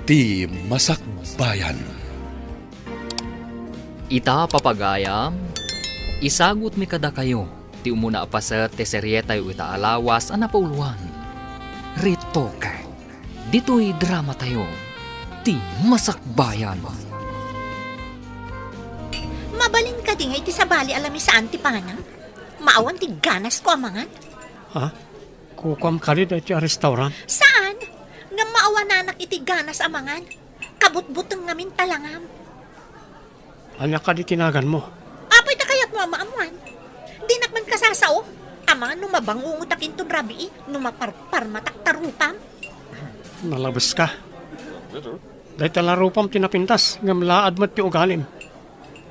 Ti Masakbayan. Ita papagayam, isagot mi kada kayo, ti umuna pa sa teserye tayo ita alawas ang napauluan. Rito kay, dito'y drama tayo, ti Masakbayan. Mabalin ka di nga iti sabali alami saan ti panang. Maawan ti ganas ko amangan. Ha? Kukwam kalid at yung restaurant? Saan? Nga maawananak iti ganas amangan. Kabutbutang ngamin talangam. Anya ka di tinagan mo? Apoy na kayat mo amaamuan. Di nakman kasasao. Amangan numabangungot akin ton rabi numaparpar matak tarupam. Nalabas ka. Dahil talarupam tinapintas, ngamlaad mat ti ugalim.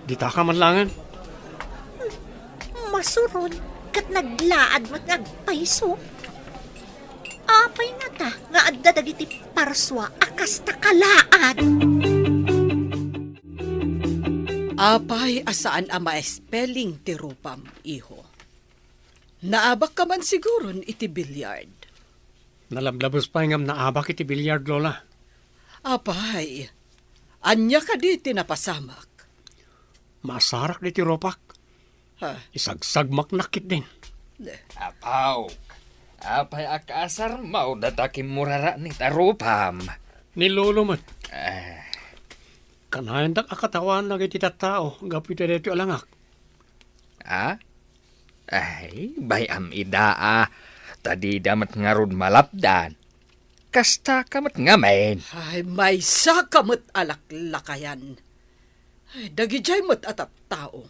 Di ta ka manlangan. Masuron, kat naglaad mat nagpaiso. Apay nga ta, nga adda dagiti parswa, akas ta kalaad. Apay asaan ang maespelling ti rupam, iho. Naabak ka man siguron iti bilyard. Nalablabos pa ngam naabak iti bilyard, Lola. Apay, anya ka di tinapasamak. Masarak di ti ropak. Ha? Isagsag maknakit din. Apaw, apay akasar mau datakim murara ni tarupam. Nilulumot. Kanayan dak akatawan na iti tattao, gapi dito alangak. Ay, bayam idaa. Tadi damat ngarud malapdan. Kasta kamat ngamen. Ay, may sakamot alaklakayan. Ay, dagijay mo't atap tao.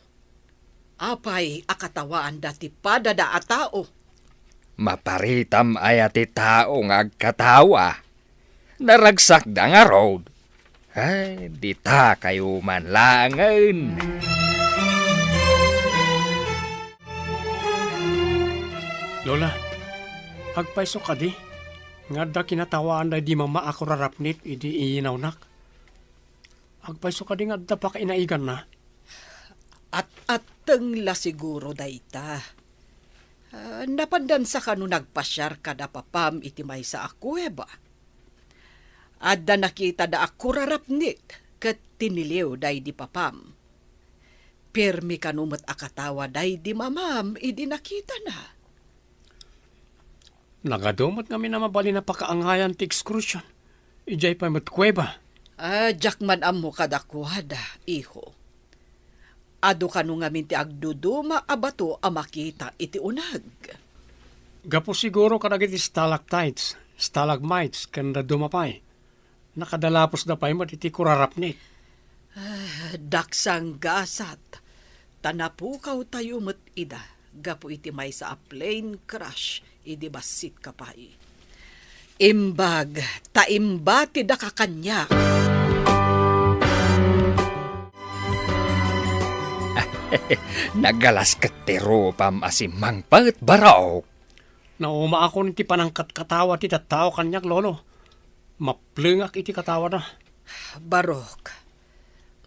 Apay akatawaan dati padada a tao. Maparitam ayati tao nga agkatawa. Naragsak da nga road. Ay, di ta kayo manlangan. Lola, agpaiso ka di. Nga da kinatawaan da di mama ako rarapnit, idi iinawnak. Agpaiso ka di nga da pa kainaigan na. At ateng la siguro dayta. Napandan sa kanu nagpasyar kada papam iti may sa ako ba? Adda nakita da ako rarapnit kat tiniliw day di papam. Pirmi kanumot akatawa day di mamam idi nakita na. Nagadumot kami na mabali na pakaangayan ti excursion. Ijay pa matkweba. Jakman amo kadakwada, iho. Ado kanu ngamin ti agduduma abato amakita iti unag. Gapo siguro kadagit stalactites, stalagmites, kanda dumapay. Nakadalapos na pa'y matiti kurarapnit. Daksang gasat, tanapukaw tayo mat ida, gapo iti may sa a plane crash, idi basit kapay. Imbag, taimba ti da kakanya. Nagalas katero pam asimang pangat baraw. Nauma ako niti panangkat katawa ti tattao kanyak lolo. Maplengak iti katawa na. Barok,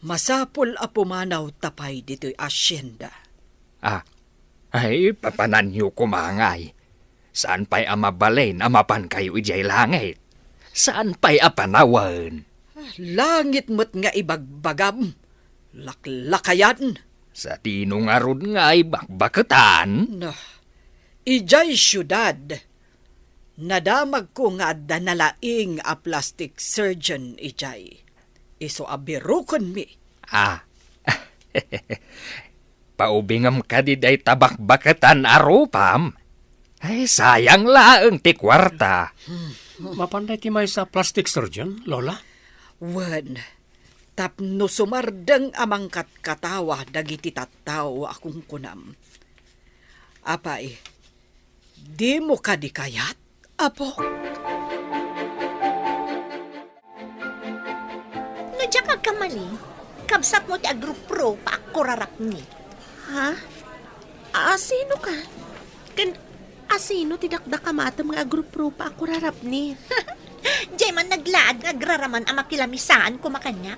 masapul a pumanaw tapay dito'y asyenda. Ay, papananyo kumangay. Saan pa'y amabalin amapan kayo ijay langit? Saan pa'y apanawan? Langit mo't nga ibagbagam, laklakayan. Sa tinungarod nga ay bakbakatan. Ijay syudad. Nadamag ko nga danalaing a plastic surgeon ijay. Iso abirukon mi. Paubingam ka di day tabakbakatan arupam. Ay, sayang laang ti kwarta. Mapanday ti may sa plastic surgeon, Lola? Wen, tapno sumardeng amangkat katawa dagiti tattao akong kunam. Apay, di mo kadikayat, apo? Nadya ka kamali. Kabsat mo ti agrupro pa ako rarap ni. Ha? Sino ka? Asino tidakdak ka matam nga agrupro pa ako rarap ni? Diyay man naglaad nga agraraman ang makilamisaan ko makanya.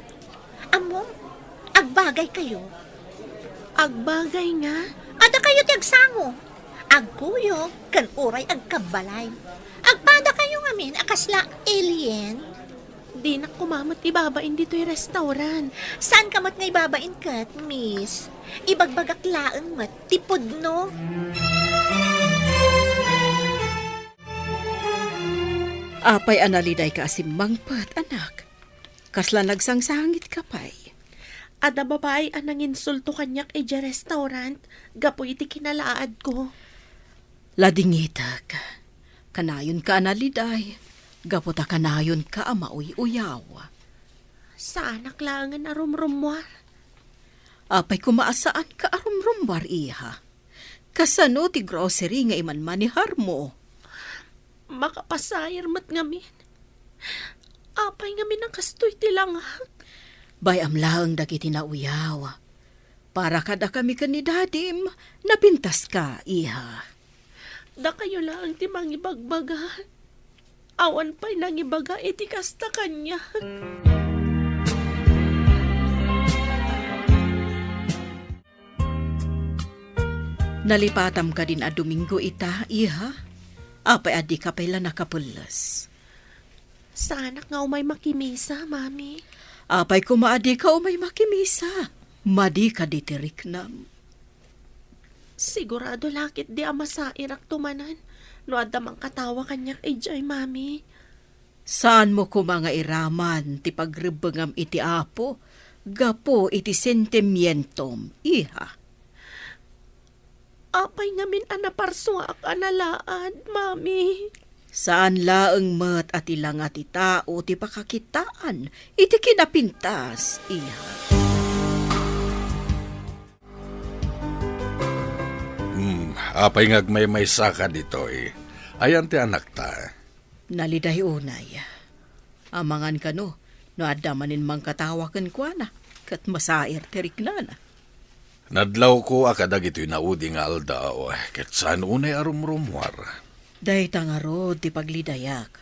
Amo, agbagay kayo. Agbagay nga? Ada kayo ti agsango. Agkuyo, kan uray agkabalay. Agpada kayo ngamin akasla alien. Di na kumamot ibabain dito'y restaurant. Saan kamot nga ibabain kat, miss? Ibagbagak laang mat, tipod no? Apay analiday ka asimmangpat, anak. Kasla nagsangsangit ka pa'y. Ada babae anang insulto kanyak ija restaurant. Gapo iti kinalaad ko. Ladingitag. Kanayon ka analiday. Gaputa kanayon ka amauy uyaw. Sa anak langan arumrumwar. Apay kumaasaan ka arumrumbar iha. Kasano ti grocery nga iman manihar mo. Makapasayar mat ngamin. Apay ngamin ang kastoy tilangak. Bayam lang dagiti na uyaw. Para kada kami ka ni dadim, napintas ka, iha. Da kayo lang ti mangibagbaga. Awan pa'y nangibaga iti kasta kanya. Nalipatam ka din a Domingo ita, iha. Apay adi ka pala nakapulas. Sana nga umay makimisa, mami. Apay kumaadi ka umay makimisa. Madi ka ditirik nam. Sigurado lakit di amasairak tumanan. No adamang katawa kanyak ejay, mami. Saan mo ko mga iraman ti pagribangam iti apo? Gapo iti sentimientom, iha. Apay ngamin anaparsuak analaad, mami. Saan laeng mat at ilang at itao ti pakakitaan, iti kinapintas, iha. Apay ngagmay saka dito eh. Ayan ti anak ta. Naliday unay. Amangan ka no adamanin mang katawakan kwa na, kat masair tirik na na. Nadlaw ko akadag ito'y naudi nga aldao. Ket saan unay arumrumwar. Day tangaro ti paglidayak.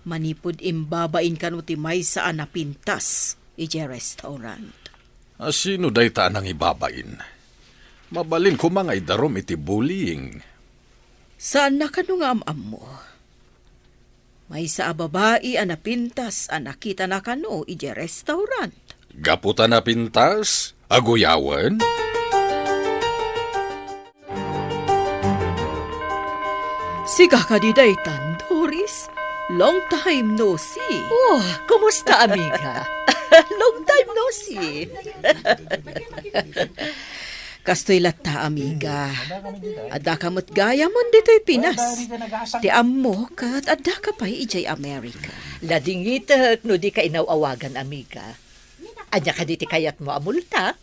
Manipod imbabain ka no ti may saan napintas, iti restaurant. Sino day ta nang ibabain? Mabalin ko mga idarom iti bullying. Saan na ka nga amam mo? May sa babae anapintas anakita na kano iti restaurant. Gaputa na pintas? Aguyawan? Siga ka di daytan, Doris. Long time no see. Oh, kumusta, amiga? Long time no see. Kastoy latta, amiga. Adda ka mo't gaya mo dito'y Pinas. Ti ammo kat adda ka pa'y ijay Amerika. Ladingit no di ka inawawagan, amiga. Anya ka diti kayat mo amulta.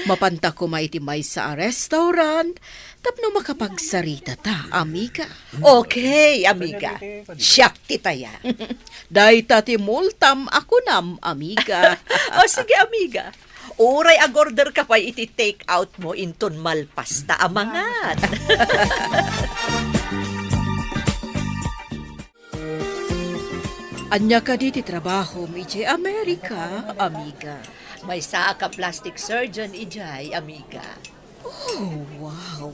Mapanta ko maitimay sa restaurant, tapno makapagsarita ta, amiga. Okay, amiga. Siyak titaya. Day tati multam ako nam, amiga. O sige, amiga. Uray agorder ka pa iti take out mo inton malpasta amangat. Anya ka di ti trabaho mi iti Amerika, amiga. May saa ka plastic surgeon ijay, amiga. Oh, wow.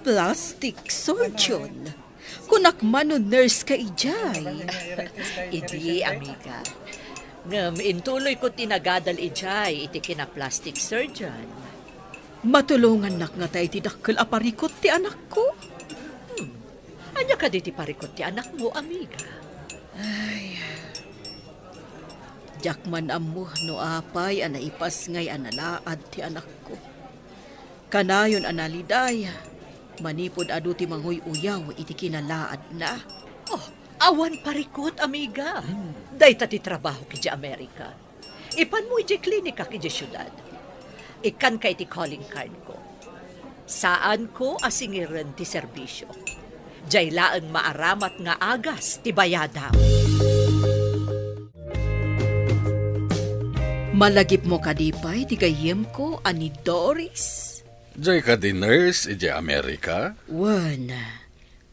Plastic surgeon. Kunak mano nurse ka ijay. Idi, amiga. Ngam, intuloy ko tinagadal ijay iti kina plastic surgeon. Matulungan nak nga tayo ti dakkel aparikot ti anak ko. Anya ka diti parikot ti anak mo, amiga. Jakman amuh no apay anaipas ngay analaad ti anak ko. Kanayon analidaya, manipod adu ti manguy uyaw iti kinalaad na. Oh, awan parikot, amiga. Day ti trabaho kiji Amerika. Ipan mo iti klinika kiji syudad. Ikan kay ti calling card ko. Saan ko asingiran ti serbisyo. Jay laang maaramat nga agas ti bayadaw. Malagip mo kadipay ti gayem ko ani Doris. Jay ka di nurse iti Amerika? Wan,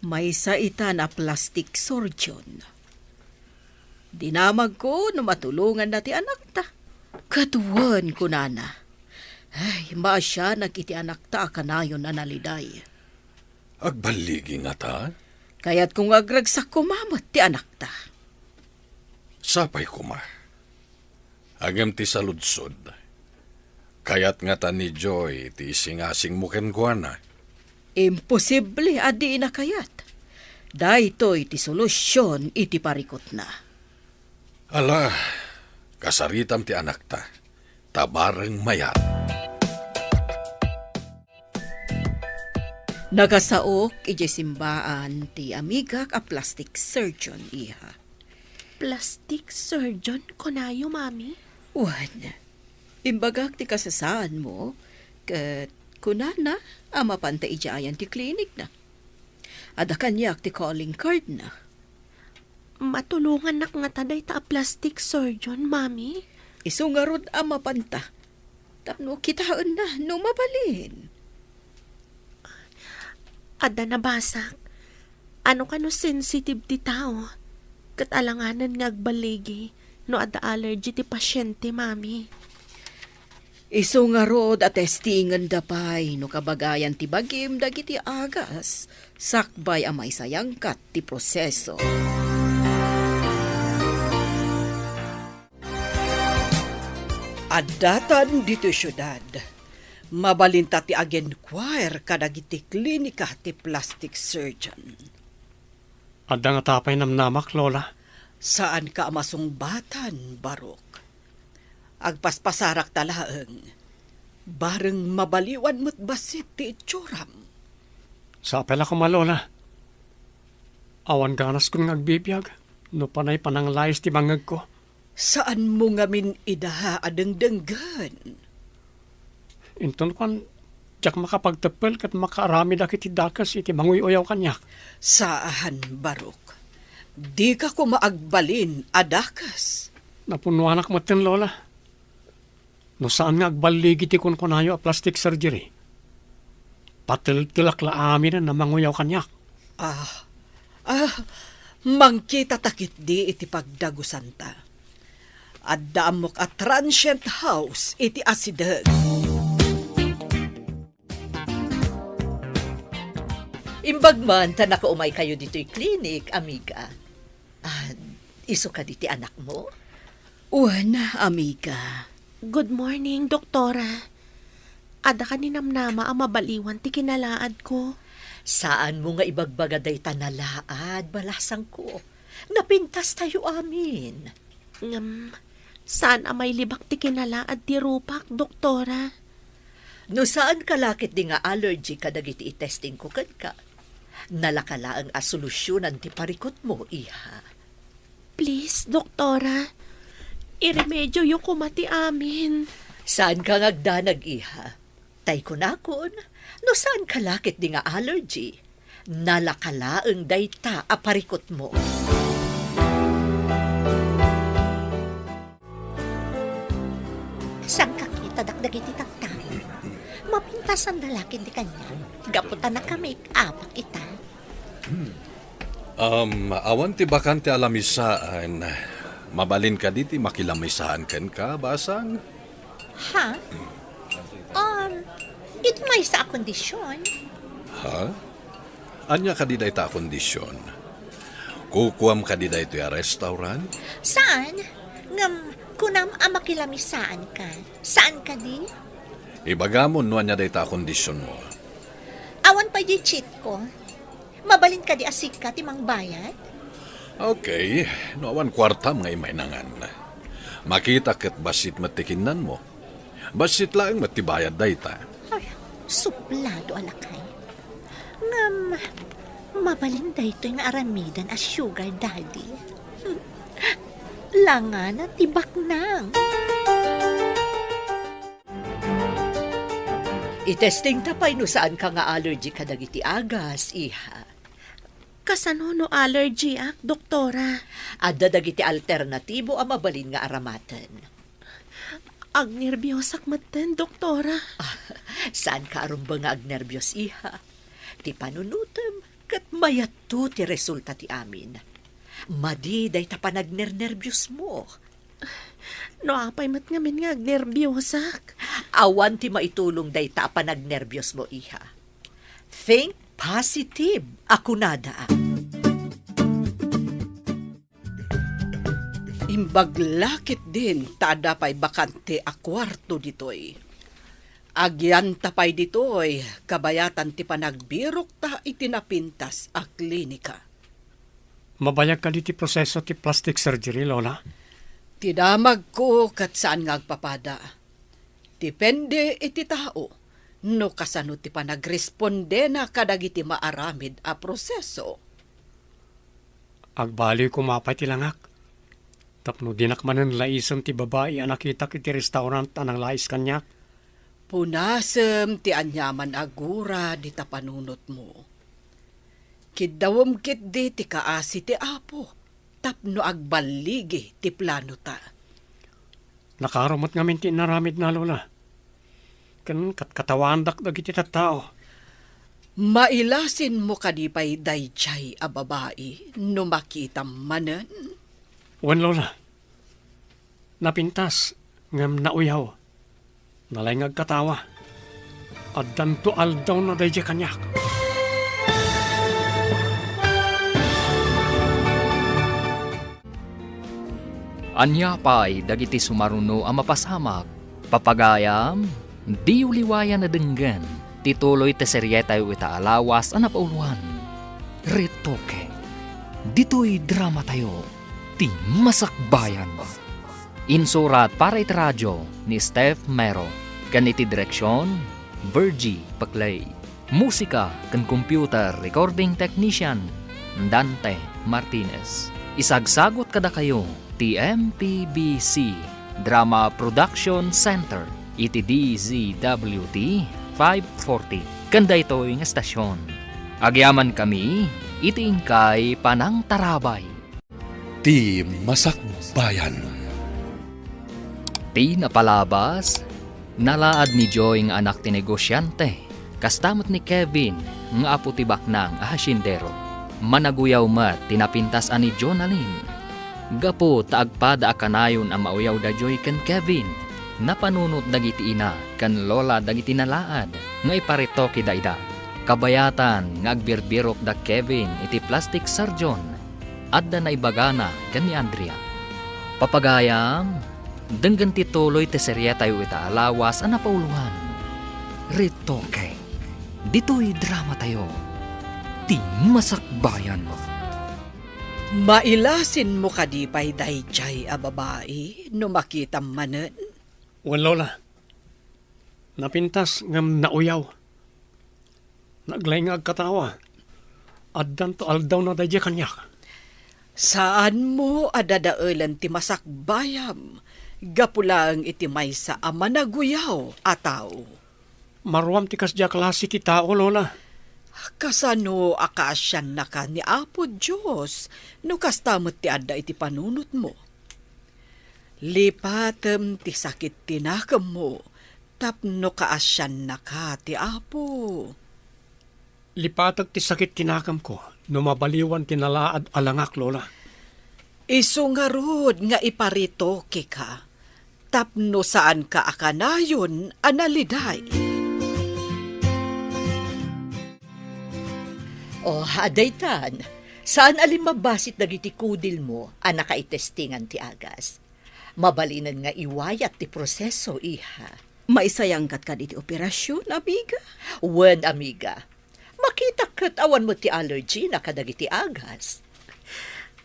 may sa ita na plastic surgeon. Dinamag ko no matulungan na ti anak ta. Katuwan ko nana. Ay, maasya nagiti anak ta kanayon na naliday. Agbaligi nga ta? Kaya't kung agragsak kumamot ti anak ta. Sapay kuma. Agam ti saludsod. Kayat nga ta ni Joy ti isingasing mo ken kuana. Imposible adi na kayat. Daytoy ti solusyon iti parikot na. Ala, kasaritam ti anak ta. Tabareng mayat. Nagasaok iti simbaan ti amigak a plastic surgeon iha. Plastic surgeon kunayo, mami? Wan, imbagak ti kasasaan mo, kat kunana amapanta ijayan ti klinik na. Ada kanyak ti calling card na. Matulungan nak nga taday ta a plastic surgeon, mami? Isungarod amapanta. Tapno kitaan na no mabalin. Ada nabasak. Ano ka no sensitive ti tao? Kat alanganan nga agbaligi no ada allergy ti pasyente, mami. Isungarod at testingan dapay no kabagayan ti bagim dagiti agas. Sakbay amay sayangkat ti proseso. Adatan dito syudad. Mabalinta ti agenquire kadagiti klinika ti plastic surgeon. Adda nga tapay namnamak, Lola. Saan ka masungbatan, Barok? Agpaspasarak talaeng. Bareng mabaliwan mo't basit ti itsuram. Sa apel ako Lola. Awan ganas kong agbibiyag. No panay pananglayas ti bangag ko. Saan mo ngamin idaha adengdenggan? Inton kan, jak makapagtapel kat makaarami da kiti dakas iti manguyoyaw kanyak. Saahan, Barok? Di ka ko maagbalin, adakas. Napunuan ak matin, Lola. No saan nga agbaligi ti kun kunayo a plastic surgery. Patil-tilak la amin na manguyaw kanyak. Mangkita takit di iti pagdagusan ta. Adda amok a transient house iti asideg. Imbag man, ta nakaumay kayo dito'y klinik, amiga. Iso ka diti anak mo? Una, amiga. Good morning, doktora. Ada ka ni namnama ang mabaliwan ti kinalaad ko. Saan mo nga ibagbagaday tanalaad, balasang ko? Napintas tayo amin. Saan amay libak ti kinalaad ti rupak, doktora? No saan kalakit di nga allergy kadagiti i-testing ko ka? Nalakala ang asolusyonan ti parikot mo, iha. Please, doktora. Iremedyo yung kumati amin. Saan ka ngagdanag, iha? Tay ko nakon. No saan kalakit di nga allergy? Nalakala ang dayta a parikot mo. Saan ka kita dakdagi ti taktay? Mapintasan na laki di kanya. Gaputan na kami, apak kita. Awan ti bakante alamisaan. Mabalin ka diti makilamisaan ken ka, basang? Ha? Ito may sa kondisyon. Ha? Anya ka di ta kondisyon? Kukuam ka di ito ya restaurant? Saan? Kunam amakilamisaan ka. Saan ka di? Ibagamon no anya ta kondisyon mo. Awan pa di cheat ko. Mabalin ka di asik ka timang bayad? Okay, no awan kwarta mga imaynangan. Makita ket basit matikinan mo. Basit lang matibayad dayta. Ay, suplado alakay. Mabalin dayto yung aramidan as sugar daddy. Langan at tibak nang. I-testing tapay no saan ka nga allergy kadagiti agas, iha. Kasano no allergy doktora? Adda dagiti alternatibo a mabalin nga aramaten. Agnerbiyosak maten, doktora. Saan ka arumba nga agnerbyos, iha? Ti panunutem, kat mayato ti resulta ti amin. Madi day ta panagnernerbyos mo. No apay mat ngamin nga agnerbiyosak. Awan ti maitulong day ta panagnerbyos mo, iha. Think positive, ako nada. Imbaglakit din tada pa'y bakante a kwarto ditoy. Agyan tapay ditoy, kabayatan ti panagbirok ta itinapintas a klinika. Mabayag ka di ti proseso ti plastic surgery, Lola. Tidamag ko kat saan nga agpapada. Depende iti tao, no kasano ti panagresponde na kadagiti maaramid a proseso. Agbaliw kumapay ti langak. Tapno dinakmanan laisam ti babae ang nakita iti restaurant anang lais kanyak. Punasem ti anyaman agura di tapanunot mo. Kidawom kit di ti kaasi ti apo, tapno agbaligi ti plano ta. Nakarumot ngamin ti naramid na, Lola. Kan katkatawan dagiti tattao. Mailasin mo kadipay dayjay a babae no makita manen. Wan, Lola. Napintas ngam nauyaw. Nalay ngagkatawa. Addan to aldaw na dayjay kanyak. Anya pa'y dagiti sumaruno ang mapasamak. Papagayam, di uliwayan na denggan. Tituloy te seryeta yu ita alawas ang napauluan. Retoke. Dito'y drama tayo. Ti masakbayan. Insurat para iti radyo ni Steph Mero. Ganiti direksyon, Virgie Paclay. Musika kan computer recording technician, Dante Martinez. Isagsagot kada kayo, TMPBC Drama Production Center, iti DZWT 540. Kanda ito yung estasyon. Agyaman kami, iti ingkay Panang Tarabay. Ti Masakbayan. Ti napalabas, nalaad ni Joy ng anak ti negosyante, kastamot ni Kevin, nga apo ti baknang ahasindero. Managuyaw mat, tinapintas ani Jonalyn. Gapo taagpada akanayon ang mauyaw da Joy kan Kevin, napanunot dagiti ina kan lola dagiti nalaad, nga iparito kidaida. Kabayatan nga agbirbirok da Kevin iti plastic surgeon, adda na ibagana kan ni Andrea. Papagayam, denggan tituloy te seryeta yu ita alawas ang napauluhan. Retoke. Dito'y drama tayo. Ti masakbayan. Mailasin mo kadipay dayjay a babae no makita manen. Wan, Lola. Napintas ngam nauyaw. Naglay nga agkatawa. Addan to aldaw na dayjay kanyak. Saan mo adadaelan ti masakbayam? Gapulang iti maysa a managuyaw a tao. Maruam ti kasya klase ti tao, Lola. Kasano akasyan na ka ni Apo Diyos no kastamot ti adda iti panunot mo. Lipatem ti sakit tinakam mo tapno kaasyan na ka ti Apo. Lipatag ti sakit tinakam ko no mabaliwan tinalaad alangak, Lola. Isungarod nga iparito ka tapno saan ka akanayon analiday. O, adaytan, saan alim mabasit dagiti kudil mo ang nakaitestingan ti agas? Mabalinan nga iwayat ti proseso, iha. Maisayangkat ka di operasyon, amiga? Wen, amiga, makita kat awan mo ti allergy na kadagiti agas.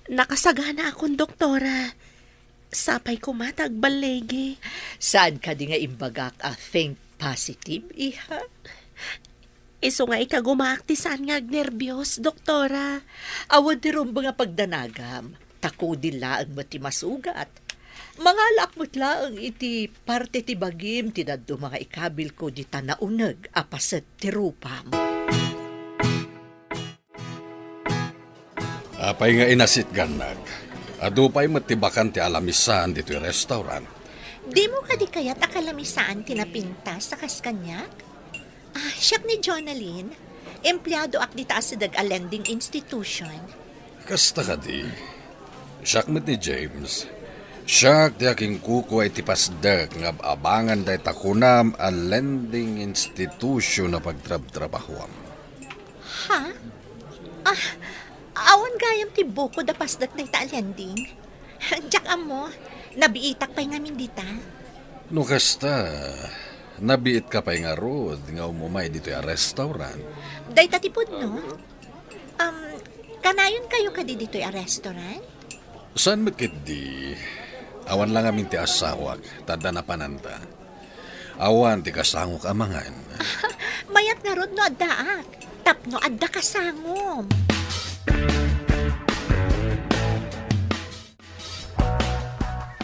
Nakasagana akong doktora. Sapay ko matag balegi. Saan ka di nga imbagak a think positive, iha? Iso nga ikagumakti saan nga agnerbiyos, doktora. Awan ti ron nga pagdanagam, takudin laang mo ti masugat. Mangalak mo't laang iti parte ti bagim ti daddo mga ikabil ko di tanaunag apaset ti rupam. Apay nga inasit ganag. Adupay matibakan ti alamisan dito yung restaurant. Di mo ka di kaya't akalamisaan tinapintas sa kaskanyak? Siyak ni Jonalyn, empleyado ak di taas sa dag-a-lending institution. Kasta ka di. Siyak met ni James. Siyak di aking kuko ay tipasdak nga abangan day takunam a lending institution na pagtrab-trabahuam. Ha? Awan gayam ti buko da pasdak na ita-lending? Jack amo, nabiitak pa'y ngamin dita. No kasta, nabiit ka pa nga rod, nga umumay dito yung restaurant. Day tatipod, no? Kanayon kayo kadi dito yung restaurant? Saan makit di? Awan lang amin ti asawak, tada na pananta. Awan ti kasangok amangan. Mayat nga rod no addaak. Tapno adda kasangom.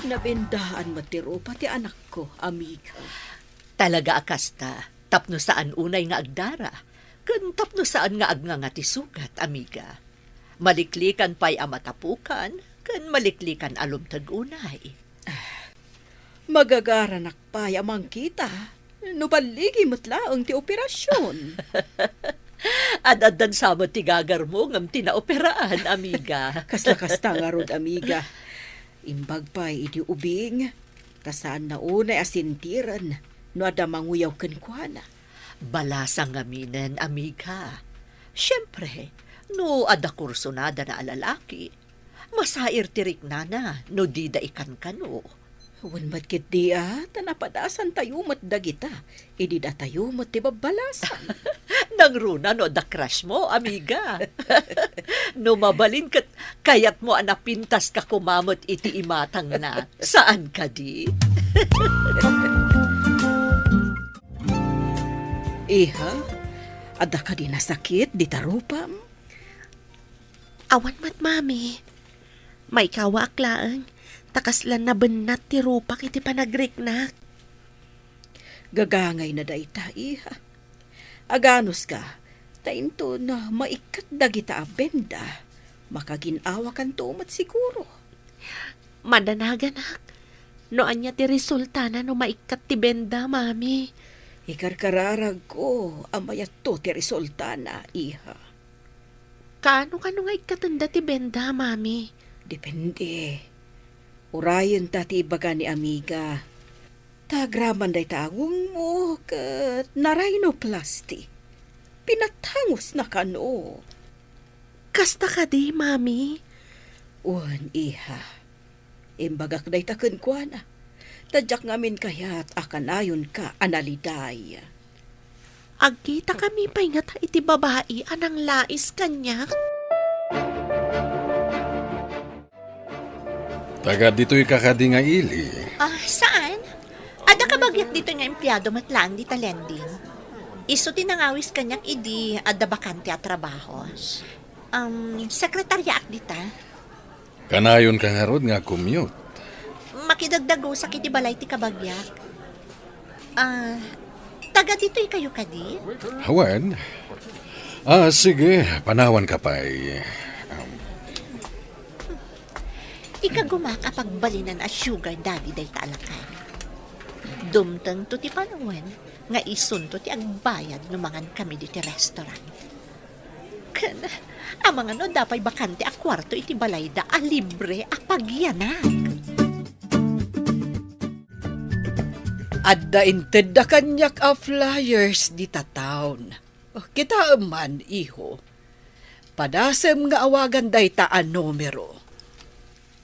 Nabendaan matiro pati anak ko, amiga. Talaga akasta, tapno saan unay nga agdara, kun tapno saan nga agnga nga tisugat, amiga. Maliklikan pa'y amatapukan, kun maliklikan alumtag unay. Magagaranak pa yamang kita. Nubaligi matlaang ti operasyon. Ad-adan sama ti gagar mo ngam tinaoperaan, amiga. Kasla-kasta nga rod, amiga. Imbag pa'y iti ubing. Tasaan na unay asintiran. No ada manguyaw kenkwana. Balasang ngaminen, amiga. Siyempre, no ada kursunada na alalaki, masair tirik na no dida ikan kano. Wan matkit di tanapadasan tayo matdagita. Idi da tayo matibabalasan. Nang runa no da crush mo, amiga. No mabalin kat kayat mo anapintas ka kumamot iti imatang na. Saan ka di? Iha, ada ka di nasakit di tarupam? Awan mat, mami. May kawa aklaang. Takaslan na benat ti rupak iti panagriknak. Gagangay na dayta, iha. Aganos ka, tainto na maikat dagita abenda. Makaginawa kan tumat siguro. Madanagan, no anya ti resulta na no maikat ti benda, mami. Ikarkararag ko, amayat to ti resulta na, iha. Kano nga ikatanda ti benda, mami? Depende. Urayan tati ibaga ni amiga. Tagraman day tagong mo kat narinoplasty. Pinatangos na kano. Kasta ka di, mami. Uwan, iha. Imbagak day taken kwa na. Tadyak ngamin kaya't akanayon ka analiday. Agkita kami pa'y nga ta iti babae anang lais kanya. Taga dito'y kakadi nga ili. Saan? Ada ka bagyak dito nga empleyado matlaan di talending. Iso tinangawis kanyak idi ada bakante at trabaho. Sekretarya ak dita. Kanayon ka nga rod nga commute. Makidagdago sa kiti balay ti kabagyak. Taga dito'y kayo kadi? Hawan? Sige, panawan ka pa'y. Ikagumak apagbalinan a sugar daddy day taalakan. Dumtang to ti panawan, nga isun to ti agbayad numangan kami di ti restaurant. Kan, amang ano dapay bakante a kwarto iti balay da a libre a pagyanak. Adda inted da kanyak a flyers di ta town. Kita man, iho. Padasem nga awagan day ta a numero.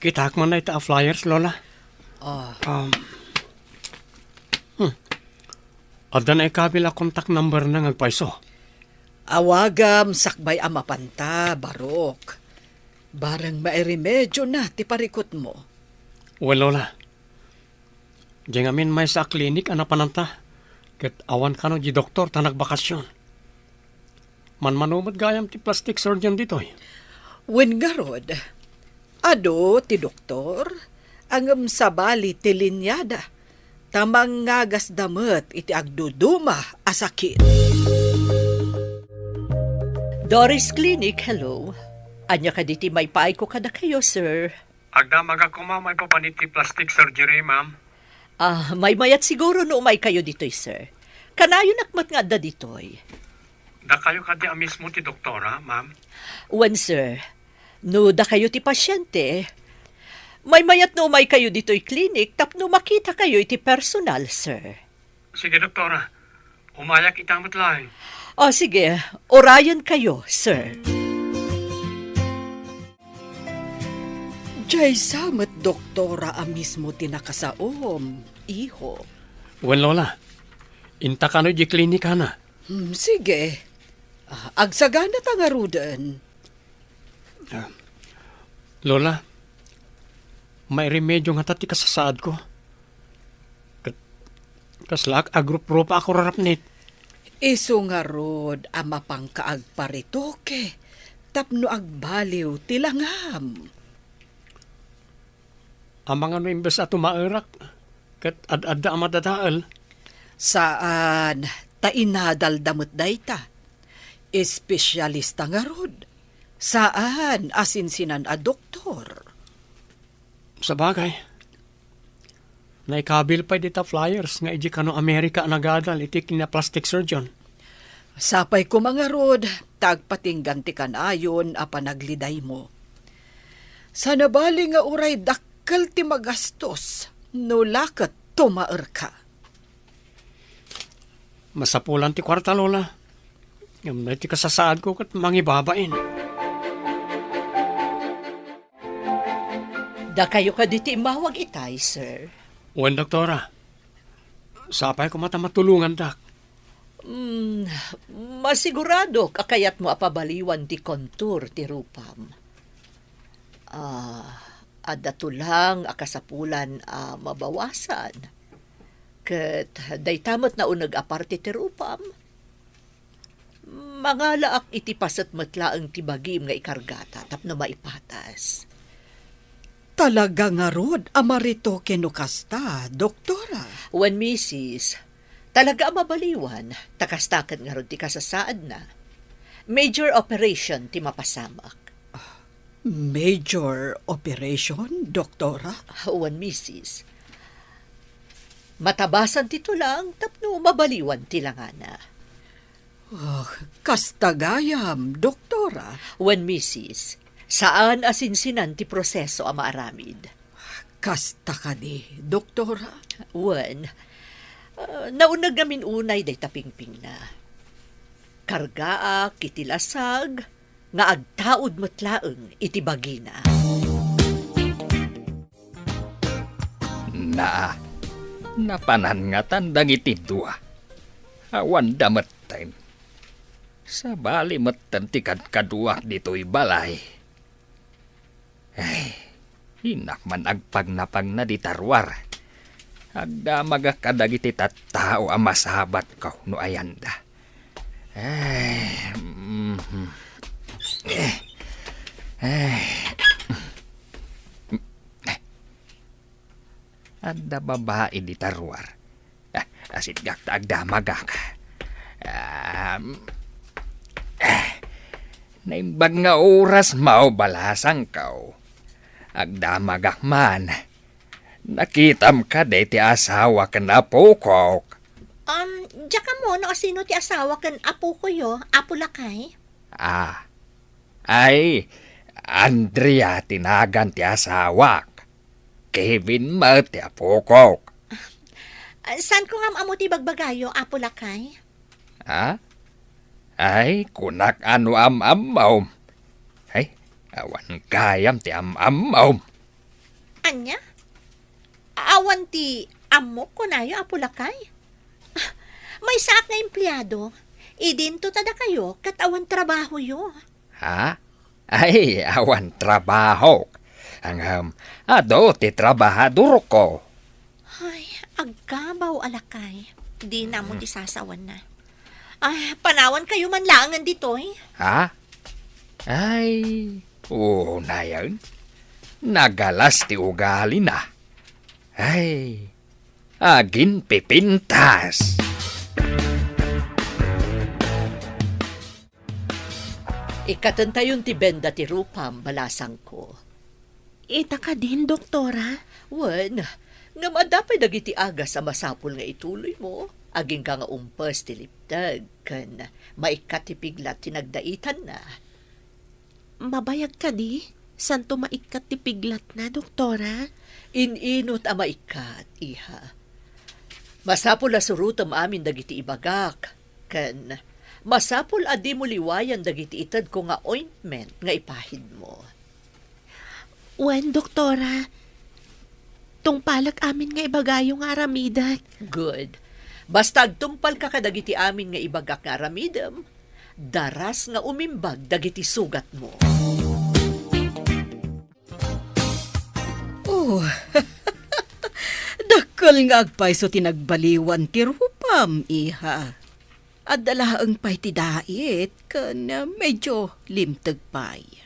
Kitak man na ita a flyers, Lola. Ada na ikabila contact number na ngagpaiso. Awagam sakbay a mapanta, barok. Barang mairemedyo na ti parikot mo. Well, Lola. Diyan amin may sa klinik ana pananta. Ket awan kano di doktor ta nagbakasyon. Manumad gayam ti plastic surgeon ditoy. Wen garod, ado ti doktor, angem sabali ti linyada, tamang ngagas damet iti agduduma asakit. Doris Clinic, hello. Anya ka diti may paay ko kada kayo, sir. Agda magakuma may papaniti plastic surgery, ma'am. May mayat siguro no may kayo ditoy, sir. Kanayo nakmat nga da ditoy. Da kayo kadi mismo ti doktora, ma'am. Wen, sir, no da kayo ti pasyente. May mayat no may kayo dito'y klinik, tapno makita kayo iti personal, sir. Sige, doktora. Umayak itamot lang. Sige, orayan kayo, sir. Jay samet doktora a mismo tinakasaom, iho. Wen Lola, inta ka no di klinika na. Sige. Agsagana ta nga ruden. Lola, may remedyo nga tati kasasaad ko. Kaslak, agrup-rupa ako rarapnit. Iso nga rod ama pang kaagparitoke. Tapno agbaliw tilangam. Ang mga no imbes at umairak, kat ad-adda ang madadaal. Saan ta inadal damot dayta? Espesyalista nga rod. Saan asinsinan a doktor? Sa bagay, naikabil pa dita flyers nga iji kano Amerika nagadal itik na plastic surgeon. Sapay ko mga rod, tagpating ganti kan ayon a panagliday mo. Sa nabali nga uray dakkel ti magastos, no lakat tumaer ka. Masapulan ti kwarta, Lola. Ngam na ti kasasaad ko kat mangibabain. Da kayo ka diti mawag itay, sir. Wen, doktora. Sapay ko mata matulungan, dak. Masigurado kakayat mo apabaliwan ti kontur ti rupam. Adato lang akasapulan mabawasan. Ket daytamot na unag aparte ti rupam. Mangalaak iti pasat matlaang ti bagim nga ikargata tapno maipatas. Talaga nga rod, amarito kinukasta, doktora. When Mrs. Talaga mabaliwan, takastakan nga ron ti kasasaad na. Major operation ti mapasamak. Major operation, doktora? When Mrs. Matabasan ti tulang tapno mabaliwan ti langana. Kastagayam, doktora. When Mrs. Saan asinsinan ti proseso ang maaramid? Kasta ka di, doktora. When naunag namin unay day tapingping na. Kargaa kitilasag nga agtaod matlaeng iti bagina. Napanan nga tandang iti dua. Awan damat time. Sa bali matan ti kadkaduak dito'y balay. Ay, hinak man agpagnapag na di tarwar. Agda magakadag iti tattao ang masabat ko no ayanda. Adda babae di tarwar. Asit gakta agda magak. Naimbag nga oras mao balasang kaw. Agdamagak man. Nakitam ka de ti asawa kan apo ko. Diya ka mo, no asino ti asawa kan apo ko yo, apo lakay? Ay, Andrea tinagan ti asawak. Kevin mo ti apo ko. San ko ngam amo ti bagbagayo, apo lakay? Ay, kunak ano am-am-maum. Ay, awan kayam ti am-am-maum. Anya? Awan ti amo ko na yo, apo lakay? May saak nga empleyado. Idinto tada kayo, kat awan trabaho yo. Ay, awan trabaho. Ang ado ti trabahador ko. Ay, agkabaw alakay. Di na mo ti sasawan na. Ay, panawan kayo man langan dito eh. Ay, oo na yan. Nagalas ti ugali na. Ay, agin pipintas. Ikatantayon ti benda ti rupam balasang ko. Ita ka din, doktora. Wen, nga madapay dagiti aga sa masapul nga ituloy mo. Aging ka nga umpas ti liptag, kan maikatipiglat ti nagdaitan na. Mabayag ka di? Santo maikat ti piglat na, doktora? Ininot ang maikat, iha. Masapul na surutam amin dagiti ibagak, kan masapul adi mo liwayan dagiti itad ko nga ointment nga ipahid mo. Wen, doktora. Tungpalak amin nga ibagayong aramida. Good. Basta agtumpal ka kadagiti amin nga ibagak nga aramidem, daras nga umimbag dagiti sugat mo. Oh, dakal nga agpay so tinagbaliwan ti rupam, iha. At dalaang pa'y ti dait, kan medyo limtag pa'y.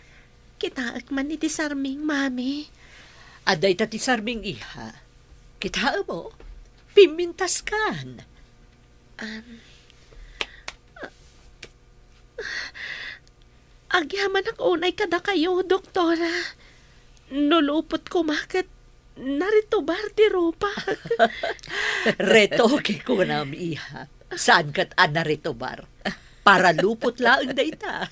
Kitaak man iti sarming, mami. Aday tati sarbing iha. Kita mo, pimintas kan. Agyaman ang unay kada kayo, doktora. Nulupot ko makat narito bar ti rupa. Reto kay kunam iha. Saan kat anarito bar? Para lupot laang dayta.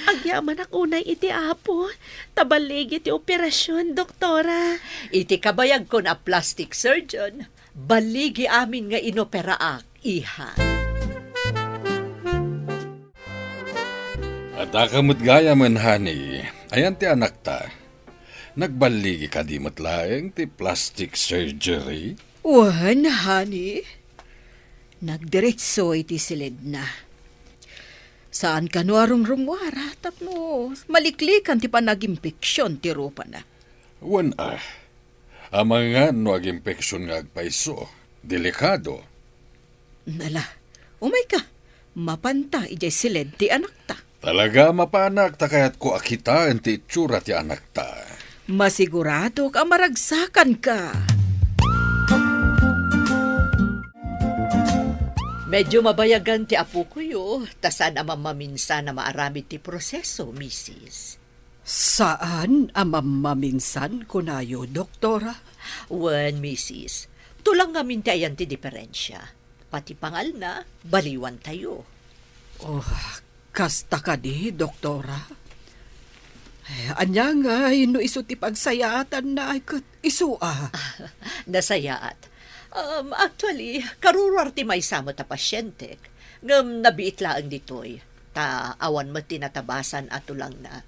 Agyaman ang unay iti apo. Tabaligi ti operasyon, doktora. Iti kabayag ko na plastic surgeon, baligi amin nga inoperaak, iha. At akamot gaya man, honey, ayan ti anak ta. Nagbaligi ka di matlaeng ti plastic surgery. Wan, honey. Nagdiretso iti silid na. Saan ka no arong rumwara, tapno maliklikan ti panag-impeksyon ti rupa na. Wan amang nga no ag-impeksyon nga agpaiso. Delikado. Nala, umay ka. Mapanta ijay silid ti anak ta. Talaga mapanak ta kayat ko akitaan ti itsura ti anak ta. Masigurado ka maragsakan ka. Medyo mabayagan ti apo ko yo, tasan amam maminsan na maaramid ti proseso, misis. Saan amam maminsan kunayo, doktora? Wen, misis, tulang ngamin ti ayan ti diferensya. Pati pangal na, baliwan tayo. Oh, kasta ka di, doktora. Anya nga, no iso ti pagsayatan na ay kat isua. Nasayaat. Actually, karurar ti may samo ta pasyente. Ngam nabiit laang ditoy. Ta awan mo tinatabasan ato lang na.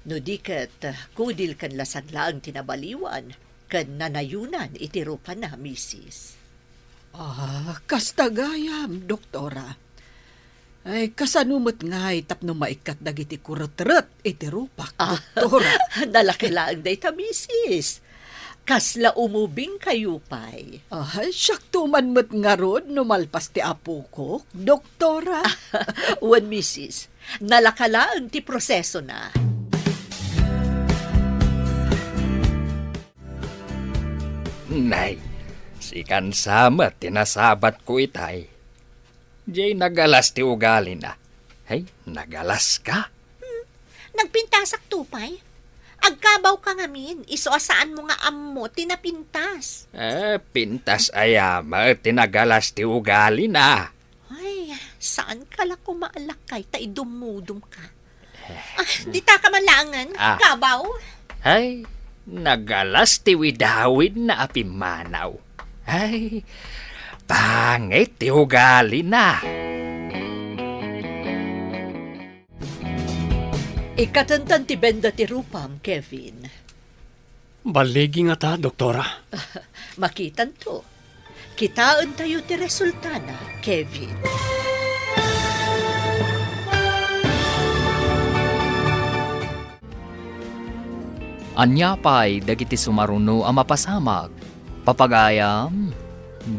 No diket, kudil kan lasag laang tinabaliwan. Kan nanayunan itirupan na, misis. Kasta gayam, doktora. Ay, kasanumot nga tapno maikat dagiti kurot-rot iti rupak, doktora. Nalakilaang day ta, misis. Kasla umubing kayo pa'y. Siyak tuman mo't nga ron, numalpas ti apo ko, doktora. Wan, misis, nalakalaan ti proseso na. Nay, sikan sama tinasabat ko itay. Jay nagalas ti ugali na. Hey, nagalas ka? Nagpintasak tupay. Agkabaw ka ngamin, isoasaan mo nga ammo, tinapintas. Pintas ayama, tinagalas ti ugali na. Ay, saan ka lang kumaalakay, ta idumudum ka. Di ta ka malangan, kabaw. Ay, nagalas ti widawid na apimanaw. Ay, pangit ti ugali na. Ikatantan ti benda ti rupam, Kevin. Baligi nga ta, doktora. Makitan to. Kitaan tayo ti resulta na, Kevin. Anya pa'y dagiti sumaruno ang mapasamag. Papagayam,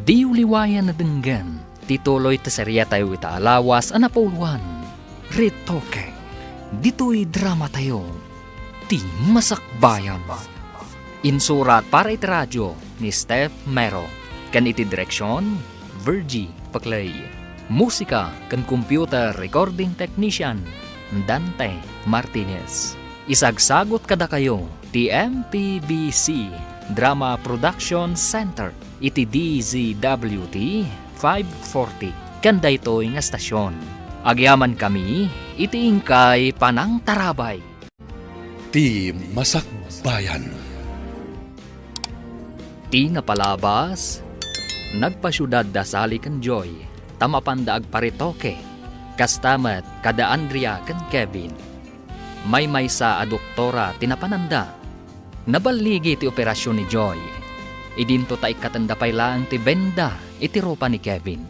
di uliwayan na denggan. Tituloy ta serya tayo itaalawas ang napuluan. Ritoke. Dito'y drama tayo. Ti masakbayan. Insurat para iti radyo ni Steph Mero. Kan iti direksyon, Virgie Paclay. Musika kan computer recording technician, Dante Martinez. Isagsagot kada kayo, ti MPBC Drama Production Center, iti DZWT 540. Kanda ito'y nga stasyon. Agyaman kami, iti ingkay panang tarabay. Ti masakbayan. Ti napalabas, nagpasyudad da sali kan Joy, tamapandaag paritoke, kastamat kada Andrea kan Kevin. may sa a doktora tinapananda. Nabaligi ti operasyon ni Joy. Idinto ta ikatanda pay lang ti benda iti ropa ni Kevin.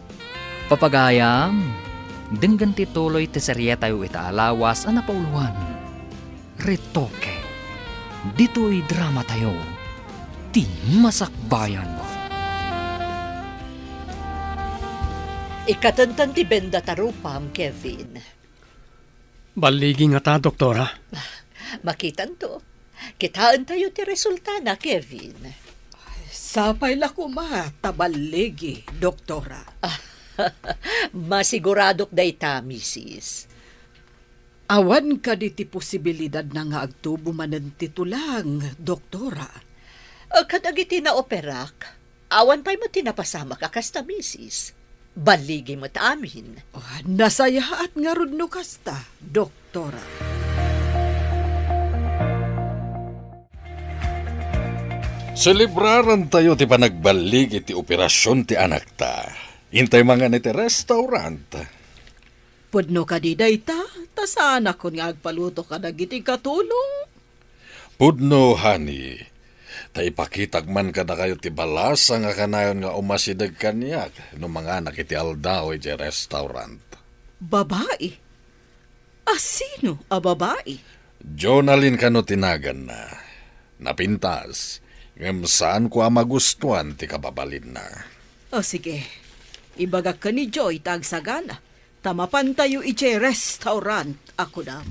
Papagayam, denggan ti tuloy ti seryeta yu ita alawas a napauluan. Ritoke, dito'y drama tayo, ti masakbayan. Ikatantan ti benda tarupam, Kevin. Baligi nga ta, doktora. Makitan to. Kitaan tayo ti resulta na, Kevin. Sapay la kuma, tabaligi, doktora. Masiguradok dayta, Mrs. Awan ka di ti posibilidad na nga agtubo manen titulang, doktora. Kadagiti na operak, awan pa'y mo tinapasama ka kasta, Mrs. Baligi mo ta amin. Nasayaat nga rudno kasta, doktora. Selebraran tayo ti panagbalig iti operasyon ti anak ta. Intay mga niti restaurant. Pudno ka di dayta, tasana ko nga agpaluto ka dagiti katulong. Pudno, honey. Ta ipakitag man ka na kayo ti balasa nga kanayon nga umasidag kanyak no mga anak iti aldaw iti restaurant. Babae? Sino a babae? Jonalyn kano tinagan na. Napintas. Ngam saan ko magustuhan ti kababalin na. Sige. Ibagak ka ni Joy tagsagana. Tamapan tayo iti restaurant ako na.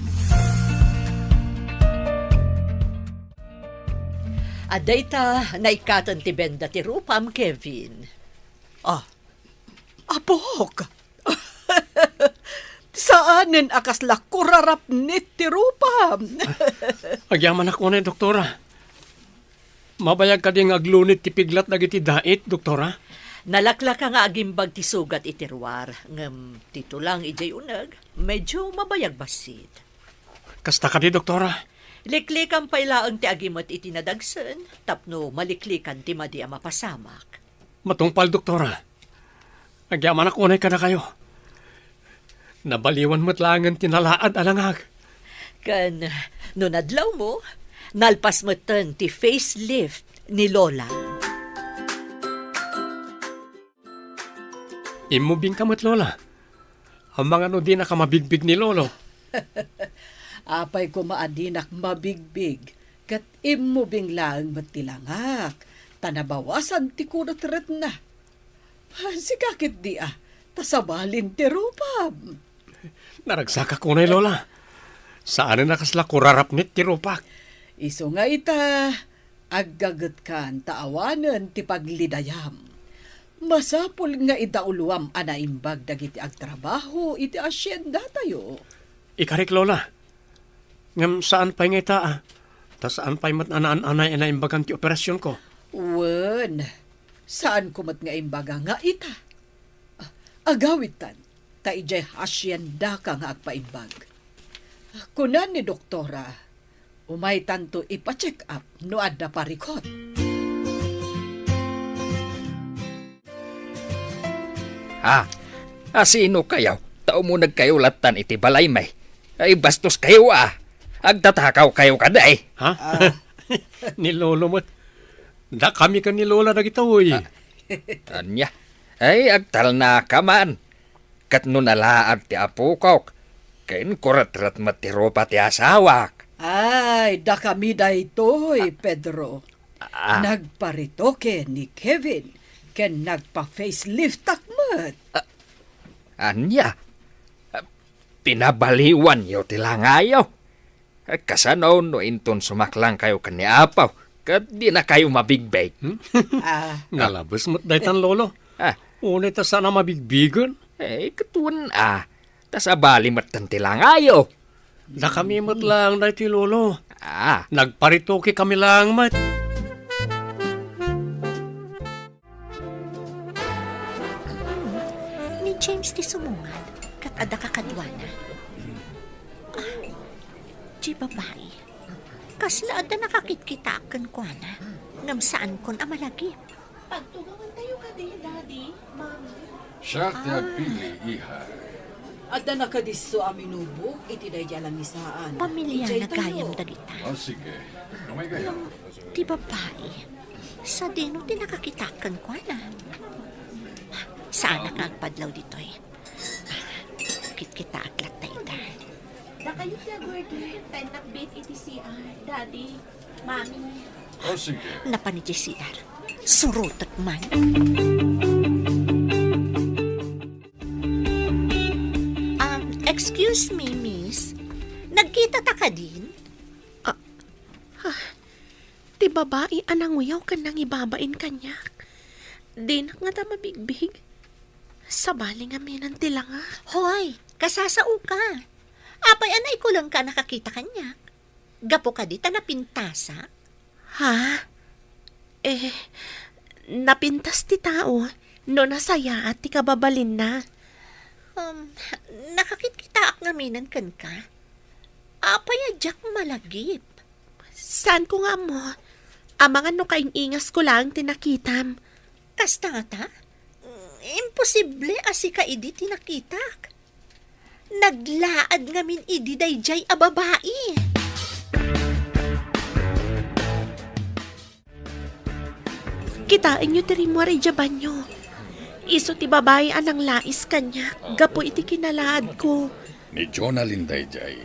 Adayta, naikatan ti benda ti rupam, Kevin. Apok! Saanen akas lakurarap nit ti rupam? Agyaman ako na, doktora. Mabayag ka ding aglunit ti piglat dagiti dait, doktora. Nalaklak ka nga agimbag ti sugat itirwar. Ngam titulang ijay unag, medyo mabayag basit. Kasta ka di, doktora. Liklikan pa ilaang ti agimot itinadagsan, tapno maliklikan ti madi a mapasamak. Matungpal, doktora. Agyaman ako na kada kayo. Nabaliwan mo't langan tinalaad alangag. Kan, no nadlaw mo, nalpas mo tan ti facelift ni Lola. Imubing ka mo't, Lola. Ang mga no di nakamabigbig ni Lolo. Apay ko maadinak mabigbig, kat imubing lang matilangak, tanabawasan ti kunot ret na. Sikakit di tasabalin ti rupam. Naragsaka ko na, Lola. Saan na nakasla kurarapnit ti rupak? Iso nga ita, aggagat kan taawanan ti paglidayam. Masapul nga idauluam anaimbag dagiti agtrabaho iti asyenda tayo. Ikarik, Lola. Ngam saan pa'y nga ita, saan pa'y mat-anaan-anay na imbagan ti operasyon ko? Wen, saan kumat nga imbaga nga ita? Agawitan, ta ijay hasyenda ka nga agpaimbag. Kunan ni doktora, umay tanto ipa-check up no adda parikot. Sino kayo? Tao mo nagkayulatan iti balay may. Ay bastos kayo Agtatakaw kayo kaday. Ha? Ni Lolo mo't. Da kami ka ni Lola na gitawoy. Anya, ay agtal na ka man. Kat nun alaad ti apukok. Kain kurat-rat matiropa ti asawak. Ay, da kami da ito'y, Pedro. Nagparitoke ni Kevin, ken nagpa-facelift takmat. Anya, pinabaliwan yo tilangayo. Kasano no inton sumaklang kayo kaniapaw, kat di na kayo mabigbay. Nalabas mo't daytan, Lolo. Unay ta sana mabigbigan. Katuan tas abali matan tilangayo. Da kami mo't lang dayti, Lolo. Ah, Nagparitoke kami lang mat. Ni James ti sumungan, kat ada kakadwana. Di babae, kasla ada nakakitkitakan ko na, ngam saan kon amalagip. Pagtugawan tayo ka din, Daddy, Mommy. Siya ti agpili, iha. Adda nakadisso aminubok, iti day lang isaan. Pamilya Ijay na tayo. gayam dagita. Sige. Gamay kayo. Ti babae, sa dino ti nakakitakan ko na. Saan ka agpadlaw dito eh? Kit-kita aklat tayo da. Dakalit na, Gordy. Tayo nakbit iti CR. Daddy, Mami. Sige. Napani ti CR. Surutot man. Excuse me, miss. Nagkita ta ka din? Ti babae anang uyaw ka nang ibabain kanya. Di na nga ta mabigbig. Sabali nga minan tila nga. Hoy, kasasao ka. Apay anay ko lang ka nakakita kanya. Gapo ka di ta napintasa. Ha? Napintas ti tao. No nasaya at ti kababalin na. Nakakita ak nga minan kan ka. Apay adyak malagip. Saan ko nga mo? Amangan no kaing ingas ko lang tinakitam. Kasta nga ta? Imposible asi ka idi tinakitak. Naglaad nga min idi dayjay a babae. Kitain nyo tiri mo rin banyo. Iso ti babae anang lais kanya. Gapo iti kinalaad ko. Ni Jonalyn Dayjay.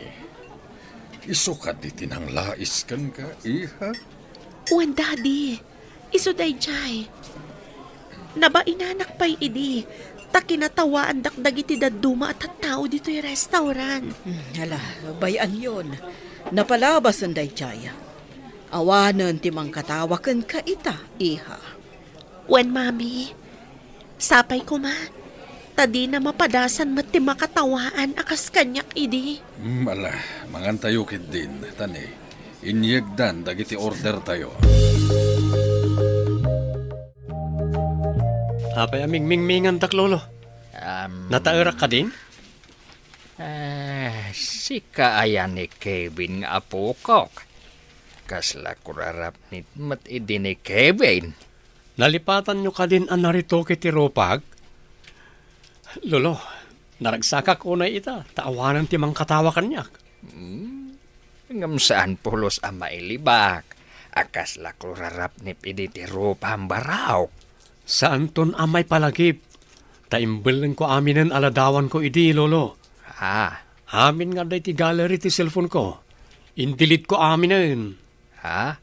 Isukat di tinang lais kan ka, iha? Uwan, daddy. Iso dayjay. Naba inanak pa'y idi. Ta kinatawaan dakdag iti daduma at tao dito yung restaurant. Hala, bayan yon. Napalabas ang dayjaya. Awanan ti mang katawakan ka ita, iha. Uwan, mami. Sapay ko ma. Tadi na mapadasan mat ti makatawaan akas kanyak idi. Mala, mangantayo kit din, tani. Inyegdan, dagiti order tayo. Apay aming mingmingan tak, Lolo. Natairak ka din? Si kaayan ni Kevin nga apo ko. Kasla kurarap ni mat idi ni Kevin. Nalipatan nyo ka din ang narito kiti Ropag? Lolo, naragsakak unay ita. Taawanan ti mang katawa kanyak. Ngam saan pulos ang mailibak. Akas la kurarap ni idi ti Ropang baraw. Saan ton amay palagip? Taimbelan ko aminen aladawan ko idi, Lolo. Ha? Amin nga day ti gallery ti cellphone ko. Indilit ko aminen. Ha?